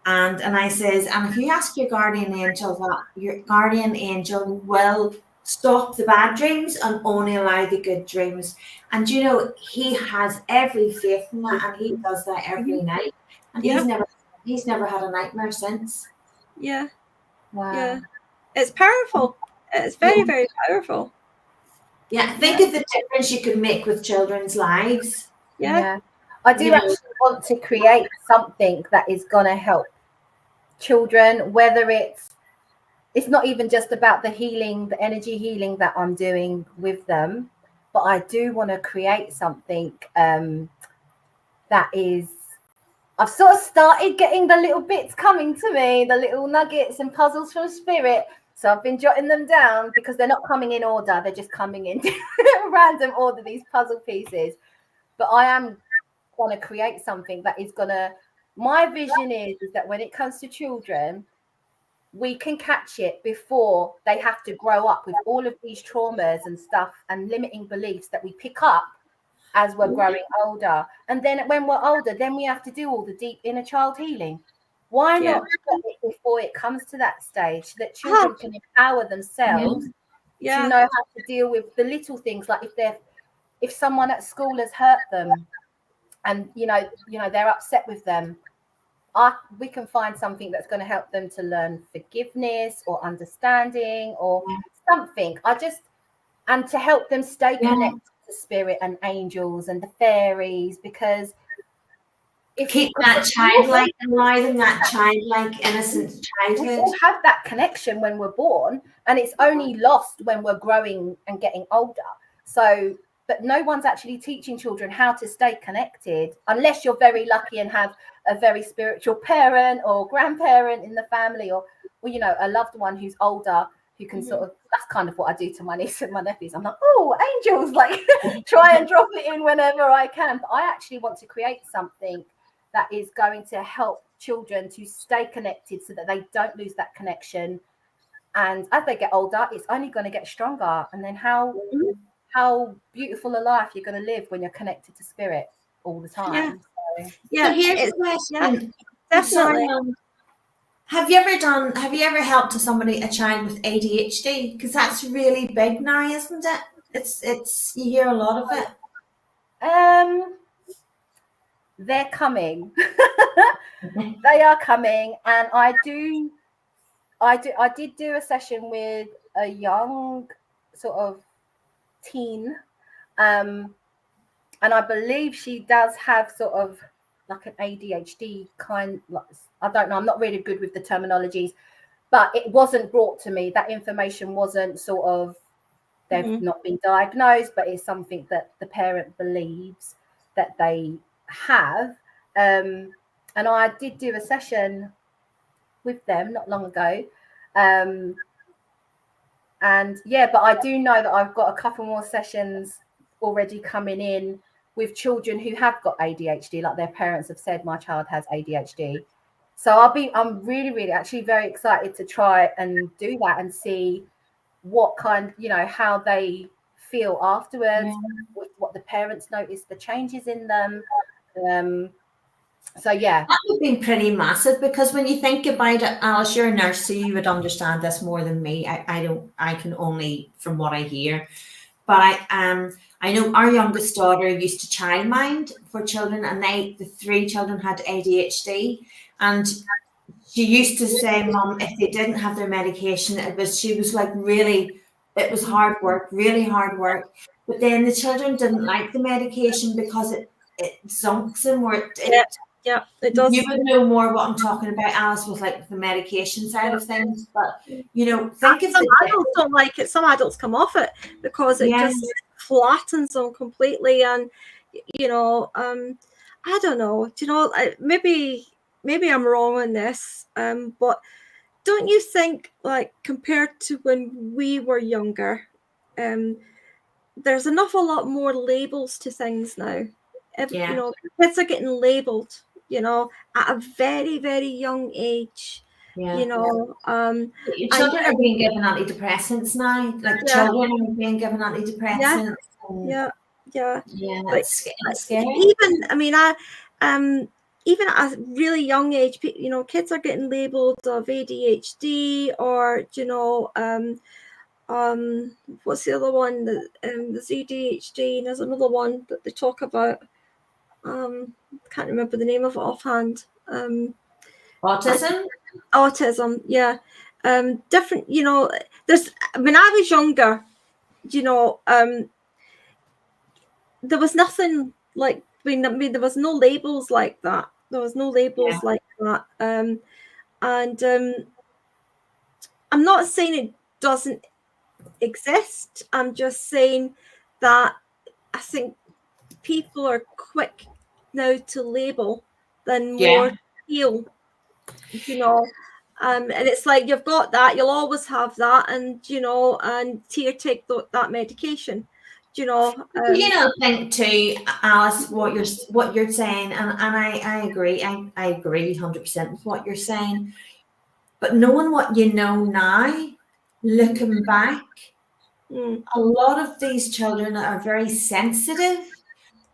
And I says, and if you ask your guardian angel that, your guardian angel will stop the bad dreams and only allow the good dreams. And you know, he has every faith in that, and he does that every night. And he's never had a nightmare since. Yeah. Wow. Yeah. It's powerful. It's very, very powerful. Yeah, think of the difference you could make with children's lives. Yeah. I do actually want to create something that is going to help children, whether it's not even just about the healing, the energy healing that I'm doing with them, but I do want to create something that is, I've sort of started getting the little bits coming to me, the little nuggets and puzzles from spirit. So I've been jotting them down, because they're not coming in order. They're just coming in random order, these puzzle pieces. But I am going to create something that is going to, my vision is that when it comes to children, we can catch it before they have to grow up with all of these traumas and stuff and limiting beliefs that we pick up as we're growing older. And then when we're older, then we have to do all the deep inner child healing. Why not stop it before it comes to that stage, so that children can empower themselves to know how to deal with the little things, like if someone at school has hurt them and they're upset with them, we can find something that's going to help them to learn forgiveness or understanding or something. And to help them stay connected to spirit and angels and the fairies, because keep that childlike, allow them that childlike, innocent childhood. We all have that connection when we're born, and it's only lost when we're growing and getting older. So, but no one's actually teaching children how to stay connected, unless you're very lucky and have a very spiritual parent or grandparent in the family, or a loved one who's older who can sort of. That's kind of what I do to my niece and my nephews. I'm like, oh, angels, like try and drop it in whenever I can. But I actually want to create something that is going to help children to stay connected so that they don't lose that connection. And as they get older, it's only going to get stronger. And then how beautiful a life you're going to live when you're connected to spirit all the time. So here's the question. Definitely. Have you ever helped a child with ADHD? Because that's really big now, isn't it? It's you hear a lot of it. They're coming. They are coming, and I did do a session with a young sort of teen, and I believe she does have sort of like an ADHD kind. I don't know. I'm not really good with the terminologies, but it wasn't brought to me. That information wasn't sort of. They've not been diagnosed, but it's something that the parent believes that they have. And I did do a session with them not long ago. But I do know that I've got a couple more sessions already coming in with children who have got ADHD, like their parents have said, my child has ADHD. So I'm really, really actually very excited to try and do that and see what kind, how they feel afterwards, with what the parents notice, the changes in them. That would be pretty massive, because when you think about it, Alice, you're a nurse, so you would understand this more than me. I can only from what I hear, but I know our youngest daughter used to childmind for children, and the 3 children had ADHD, and she used to say, Mom, if they didn't have their medication, it was hard work, really hard work. But then the children didn't like the medication because it zonks them, or it does. You would know more what I'm talking about, Alice, with like the medication side of things. But think of some adults don't like it. Some adults come off it because it just flattens them completely. And I don't know. Maybe I'm wrong on this. But don't you think, like, compared to when we were younger, there's an awful lot more labels to things now. Kids are getting labeled, at a very, very young age. Children are being given antidepressants now. Like children are being given antidepressants. It's scary. Even at a really young age, kids are getting labeled of ADHD, or what's the other one? There's ADHD, and there's another one that they talk about. Can't remember the name of it offhand. Autism, yeah. Different, there's, when I was younger, there was nothing like, there was no labels like that. And I'm not saying it doesn't exist. I'm just saying that I think people are quick now to label than more to heal, and it's like, you've got that, you'll always have that, and and here, take that medication. Think too, Alice, what you're saying, and I agree. I agree 100% with what you're saying. But knowing what you know now, looking back, a lot of these children are very sensitive.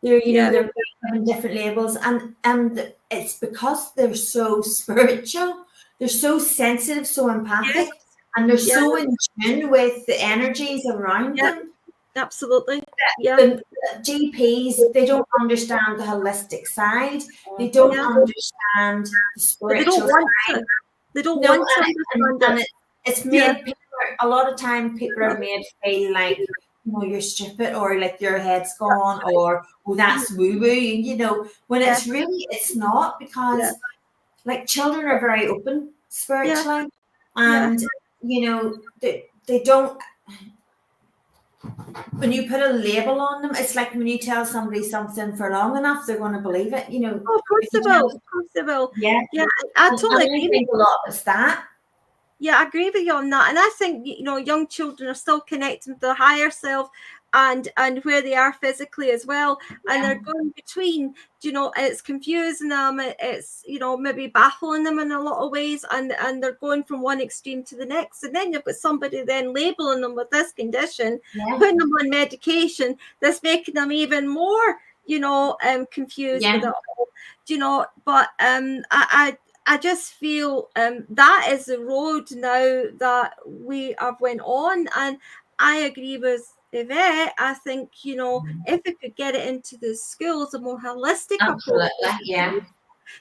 They're they're given different labels, and it's because they're so spiritual. They're so sensitive, so empathic, and they're so in tune with the energies around them. Absolutely. the GPs, they don't understand the holistic side. They don't understand the spiritual side. They don't want to understand it. It's made people, a lot of time people are made feel like, you know, you're stupid, or like your head's gone, or oh, that's woo-woo, you know, when it's really, it's not, because like children are very open spiritually, and you know, they don't, when you put a label on them, it's like when you tell somebody something for long enough, they're going to believe it, you know. Oh, of course they will. Of course they will. Yeah. I totally agree. I think a lot of it's that. Yeah, I agree with you on that. And I think, you know, young children are still connecting with their higher self and where they are physically as well. And they're going between, you know, it's confusing them. It's, you know, maybe baffling them in a lot of ways. And they're going from one extreme to the next. And then you've got somebody then labeling them with this condition, putting them on medication that's making them even more, you know, confused with it all. You know, but I just feel that is the road now that we have went on, and I agree with Yvette. I think, you know, if we could get it into the schools, a more holistic approach.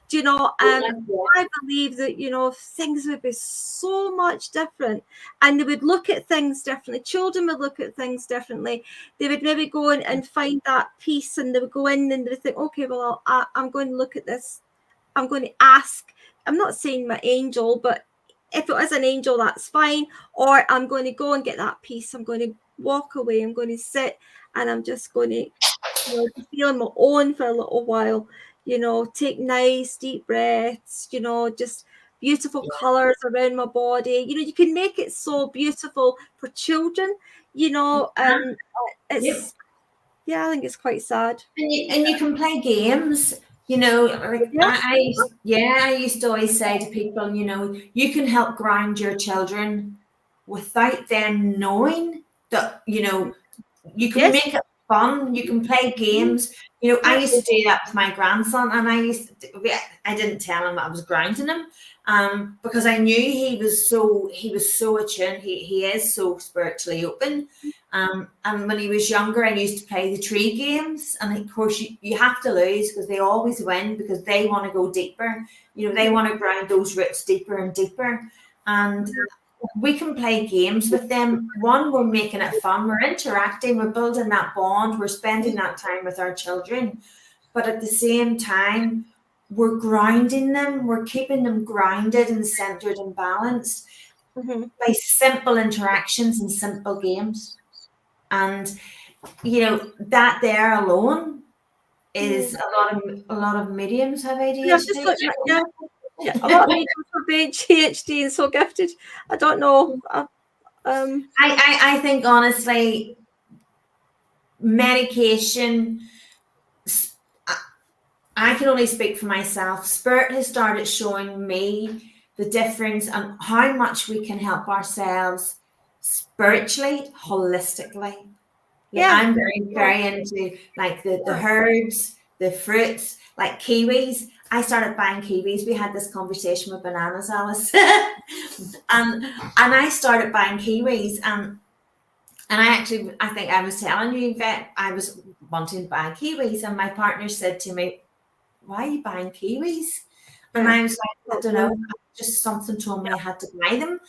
Do you know, I believe that, you know, things would be so much different, and they would look at things differently. Children would look at things differently. They would maybe go in and find that peace, and they would go in and they would think, okay, well, I'm going to look at this. I'm going to ask. I'm not saying my angel, but if it is an angel, that's fine. Or I'm going to go and get that peace. I'm going to walk away. I'm going to sit, and I'm just going to, you know, feel on my own for a little while. You know, take nice deep breaths. You know, just beautiful colors around my body. You know, you can make it so beautiful for children. You know, it's I think it's quite sad. And you can play games. You know, like I used to always say to people, you know, you can help ground your children without them knowing that, you know, you can make it fun. You can play games. You know, I used to do that with my grandson, and I didn't tell him I was grounding him, because I knew he was so attuned. He is so spiritually open. And when he was younger, I used to play the tree games, and of course you have to lose, because they always win, because they want to go deeper. You know, they want to ground those roots deeper and deeper. And we can play games with them. One, we're making it fun. We're interacting. We're building that bond. We're spending that time with our children. But at the same time, we're grounding them. We're keeping them grounded and centered and balanced by simple interactions and simple games. And, you know, that there alone is a lot of mediums have ADHD. Yeah, a lot of mediums have ADHD and so gifted. I don't know. I think, honestly, medication, I can only speak for myself. Spirit has started showing me the difference and how much we can help ourselves spiritually, holistically. I'm very into like the herbs, the fruits, like kiwis. I started buying kiwis. We had this conversation with bananas, Alice. and I started buying kiwis. And I think I was telling you that I was wanting to buy kiwis, and my partner said to me, "Why are you buying kiwis?" And I was like, I don't know, just something told me I had to buy them.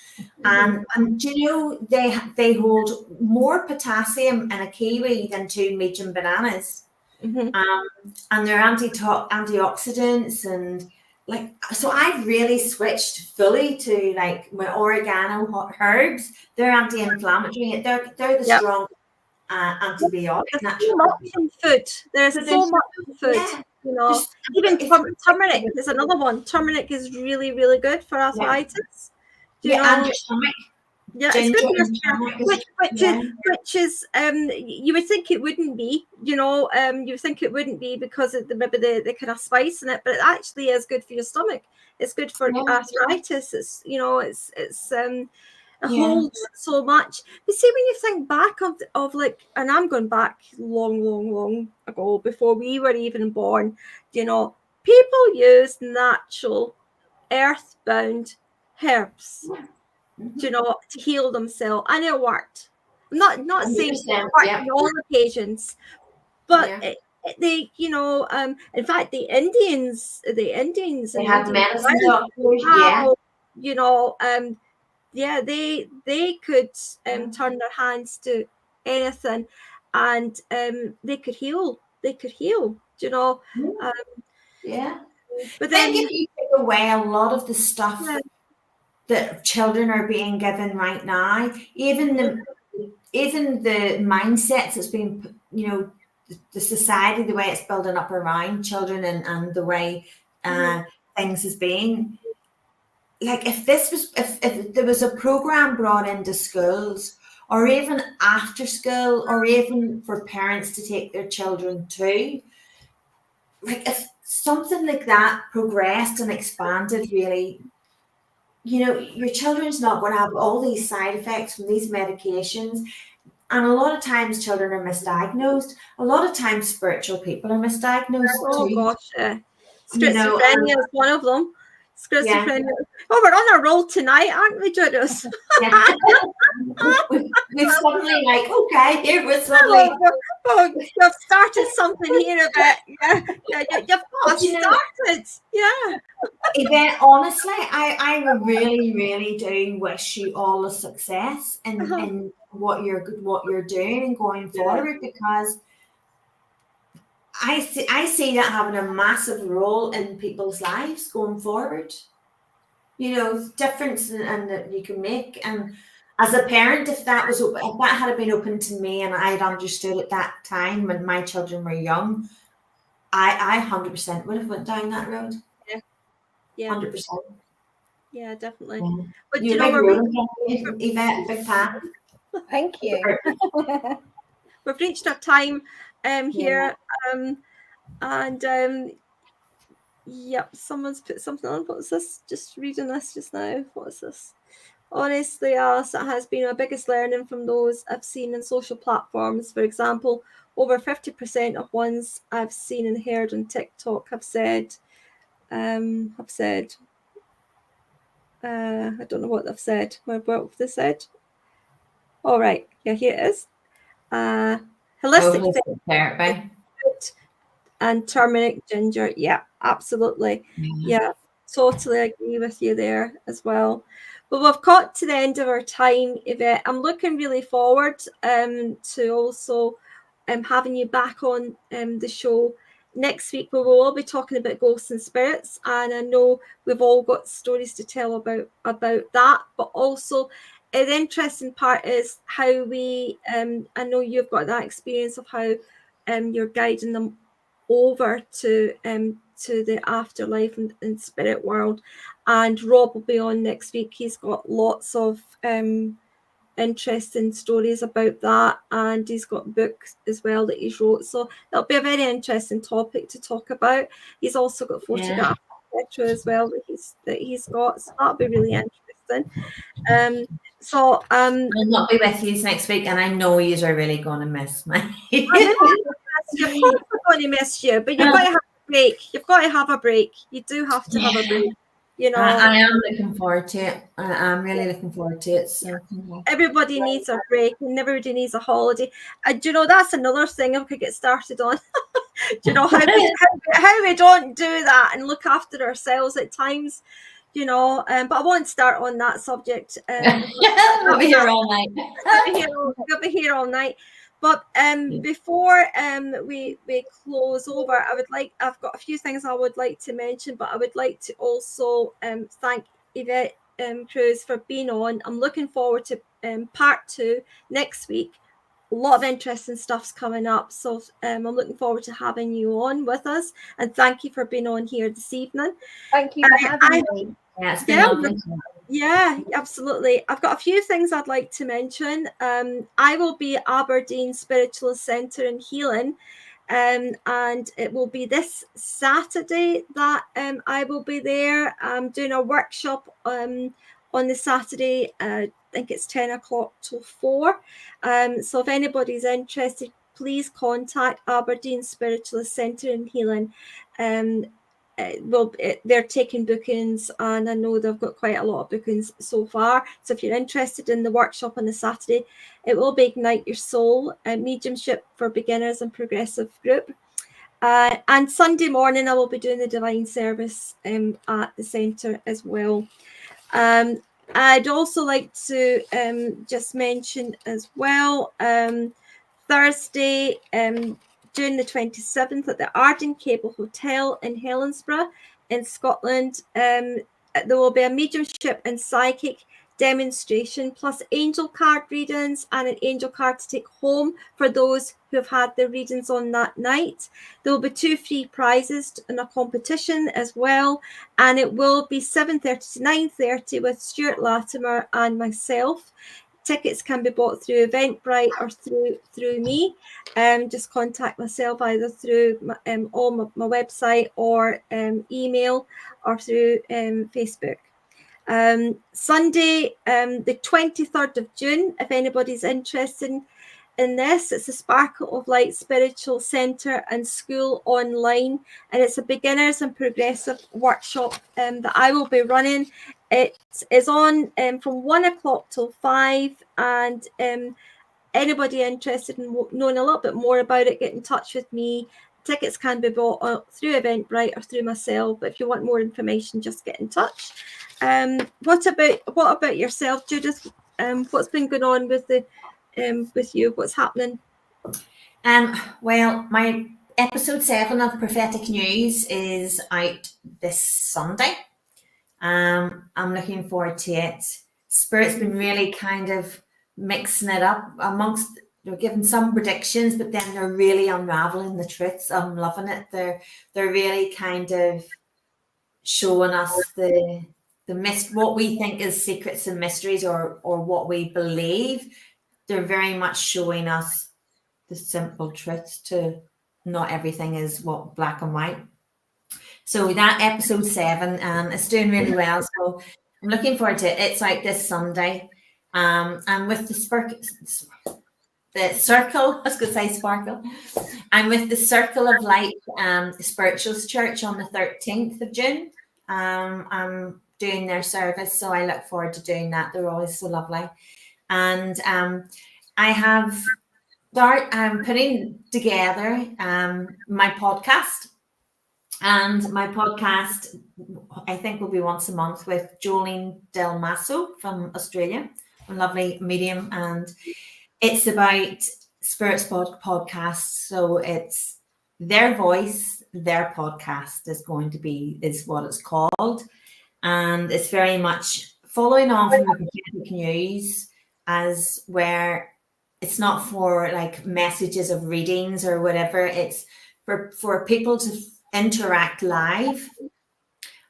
And you know, they hold more potassium in a kiwi than 2 medium bananas. And they're antioxidants, and like, so I've really switched fully to like my oregano herbs. They're anti-inflammatory. They're the strong antibiotic. There's so much in food. There's so much in food. Yeah. You know, even turmeric is another one. Turmeric is really, really good for arthritis. You know? And your stomach. Yeah, it's good for your stomach, which is you would think it wouldn't be, you know, you would think it wouldn't be because of maybe the kind of spice in it, but it actually is good for your stomach. It's good for arthritis. It's, you know, it holds so much. But see, when you think back of like, and I'm going back long ago, before we were even born, you know, people used natural earthbound herbs, you know, to heal themselves, and it worked. I'm not saying 100%, on all occasions, but they, in fact, the Indians they and have Indian medicine tribes, doctors. how, they could turn their hands to anything, and they could heal. They could heal. But then, if you take away a lot of the stuff that children are being given right now, even the mindsets that's been, the society, the way it's building up around children, and the way things has been. Like, if there was a program brought into schools, or even after school, or even for parents to take their children to, like, if something like that progressed and expanded, really, your children's not going to have all these side effects from these medications. And a lot of times children are misdiagnosed. A lot of times spiritual people are misdiagnosed too. Gosh, schizophrenia is one of them. Schizophrenia. Oh, we're on a roll tonight, aren't we, Judas? We've suddenly, like, okay, here we're suddenly. You've started something here a bit. You've got started. Yeah. Yvette, honestly, I really, really do wish you all the success in what you're doing and going forward, because I see that having a massive role in people's lives going forward. Difference and that you can make. And as a parent, if that had been open to me and I'd understood at that time when my children were young, I 100% would have went down that road. Yeah. 100%. Yeah, definitely. Yeah. But Yvette, big fan. Thank you. We've reached our time here. Yep, someone's put something on. What's this? Just reading this just now. What is this? Honestly, Alice, it has been our biggest learning from those I've seen in social platforms. For example, over 50% of ones I've seen and heard on TikTok have said, I don't know what they've said. What have they said? All right. Yeah, here it is. Holistic therapy and turmeric ginger. Yeah, absolutely. Yeah, totally agree with you there as well. But we've got to the end of our time, Yvette. I'm looking really forward to also having you back on the show next week, where we'll all be talking about ghosts and spirits. And I know we've all got stories to tell about that, but also the interesting part is how we I know you've got that experience of how you're guiding them over to the afterlife and spirit world. And Rob will be on next week. He's got lots of interesting stories about that, and he's got books as well that he's wrote, so that'll be a very interesting topic to talk about. He's also got photographs, etc. as well that he's got, so that'll be really interesting. So I'll not be with you next week, and I know you are really going to miss me. Of course I'm going to miss you, but you've got to have a break. You've got to have a break. You do have to have a break. I am looking forward to it. I'm really looking forward to it. So everybody needs a break, and everybody needs a holiday. And that's another thing I could get started on. How we don't do that and look after ourselves at times. But I won't start on that subject. We'll be here all night. We'll be here all night. But before we close over, I've got a few things I would like to mention, but I would like to also thank Yvette Cruz for being on. I'm looking forward to part 2 next week. A lot of interesting stuff's coming up, so I'm looking forward to having you on with us. And thank you for being on here this evening. Thank you for having me. Yeah, absolutely. I've got a few things I'd like to mention. I will be at Aberdeen Spiritualist Centre and Healing, and it will be this Saturday that I will be there. I'm doing a workshop on the Saturday. I think it's 10 o'clock till 4. So if anybody's interested, please contact Aberdeen Spiritualist Centre and Healing. they're taking bookings, and I know they've got quite a lot of bookings so far. So if you're interested in the workshop on the Saturday, it will be Ignite Your Soul, a mediumship for beginners and progressive group. And Sunday morning, I will be doing the divine service at the centre as well. I'd also like to just mention as well, Thursday, June the 27th at the Arden Cable Hotel in Helensburgh in Scotland. There will be a mediumship and psychic demonstration, plus angel card readings and an angel card to take home for those who have had their readings on that night. There will be 2 free prizes in a competition as well, and it will be 7:30 to 9:30 with Stuart Latimer and myself. Tickets can be bought through Eventbrite or through me. Just contact myself either through my website or email or through Facebook. Sunday, the 23rd of June, if anybody's interested in this, it's the Sparkle of Light Spiritual Centre and School online, and it's a beginners and progressive workshop that I will be running. It is on from 1 o'clock till 5, and anybody interested in knowing a little bit more about it, get in touch with me. Tickets can be bought through Eventbrite or through myself, but if you want more information, just get in touch. What about yourself, Judith? What's been going on with you? What's happening? Well, my episode 7 of Prophetic News is out this Sunday. I'm looking forward to it. Spirit's been really kind of mixing it up amongst. They're giving some predictions, but then they're really unraveling the truths. I'm loving it. They're really kind of showing us what we think is secrets and mysteries, or what we believe. They're very much showing us the simple truths. To not everything is what black and white. So that episode 7, it's doing really well. So I'm looking forward to it. It's out this Sunday. And with the circle, I was going to say sparkle. I'm with the Circle of Light Spirituals Church on the 13th of June. I'm doing their service, so I look forward to doing that. They're always so lovely. And I'm putting together my podcast. And my podcast, I think, will be once a month with Jolene Del Masso from Australia, a lovely medium, and it's about Spirits podcasts. So it's their voice, their podcast is what it's called. And it's very much following on from the Prophetic News, as where it's not for like messages of readings or whatever. It's for people to interact live,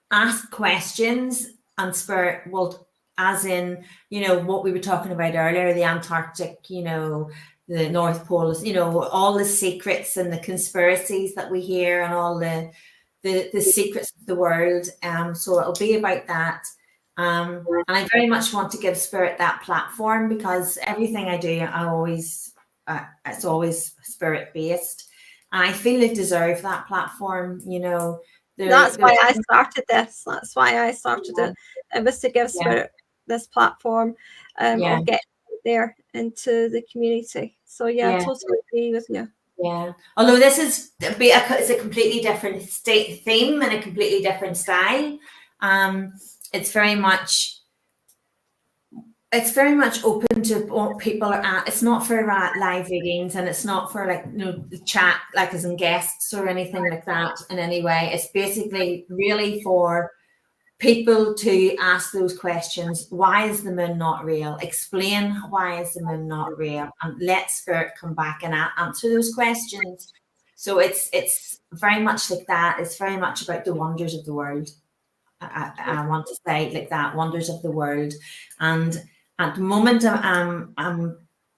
ask questions, and Spirit will, as in, what we were talking about earlier, the Antarctic, the North Pole, all the secrets and the conspiracies that we hear, and all the secrets of the world. So it'll be about that. And I very much want to give Spirit that platform, because everything I do, it's always Spirit based. And I feel they deserve that platform, That's why I started this. That's why I started it. It was to give Spirit this platform of getting there into the community. So I totally agree with you. Yeah. Although this is it's a completely different theme and a completely different style. It's very much open to what people are at. It's not for live readings, and it's not for chat, like as in guests or anything like that in any way. It's basically really for people to ask those questions. Why is the moon not real? Explain why is the moon not real, and let Spirit come back and answer those questions. So it's very much like that. It's very much about the wonders of the world. I want to say like that, wonders of the world. And at the moment, I'm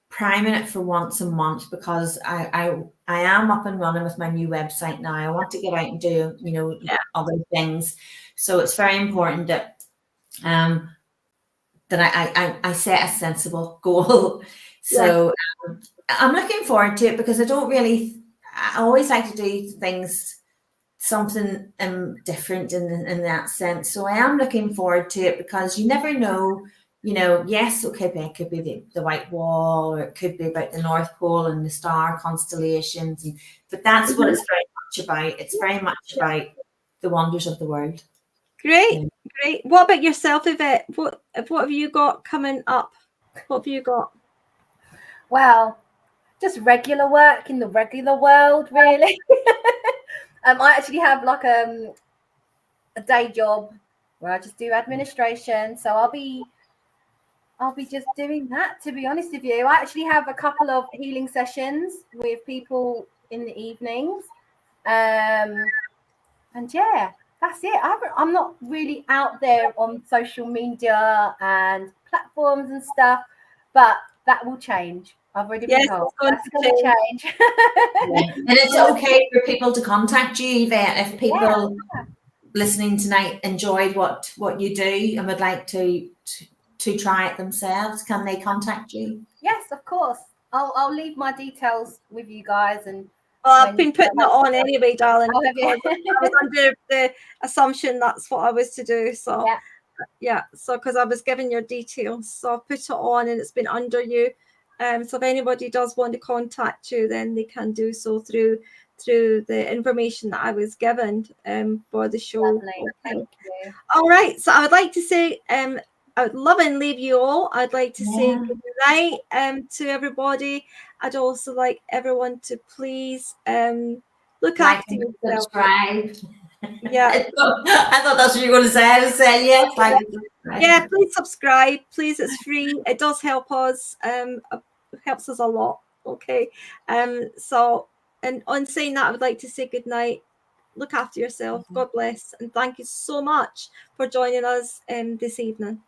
priming it for once a month, because I am up and running with my new website now. I want to get out and do other things. So it's very important that I set a sensible goal. So I'm looking forward to it, because I always like to do things something different in that sense. So I am looking forward to it, because you never know. You know, yes, it could be the white wall, or it could be about the North Pole and the star constellations, but that's what it's very much about. It's very much about the wonders of the world. Great, great. What about yourself, Yvette? What have you got coming up? What have you got? Well, just regular work in the regular world, really. I actually have like a day job where I just do administration, so I'll be just doing that, to be honest with you. I actually have a couple of healing sessions with people in the evenings, and yeah, that's it. I'm not really out there on social media and platforms and stuff, but that will change. I've already been told that's going to change. And it's okay for people to contact you, Yvette, if people listening tonight enjoyed what you do and would like to try it themselves. Can they contact you? Yes, of course. I'll leave my details with you guys. And I've been putting it on anyway, darling. Oh, because I was under the assumption that's what I was to do. So so because I was given your details, so I put it on and it's been under you. So if anybody does want to contact you, then they can do so through the information that I was given for the show. Lovely. Thank you. All right. So I would like to say I would love and leave you all. I'd like to say good night to everybody. I'd also like everyone to please look after yourself. Subscribe. Yeah. I thought that's what you were going to say. I was saying yes. Yeah, please subscribe. Please, it's free. It does help us. It helps us a lot. Okay. So, and on saying that, I would like to say good night. Look after yourself. God bless. And thank you so much for joining us this evening.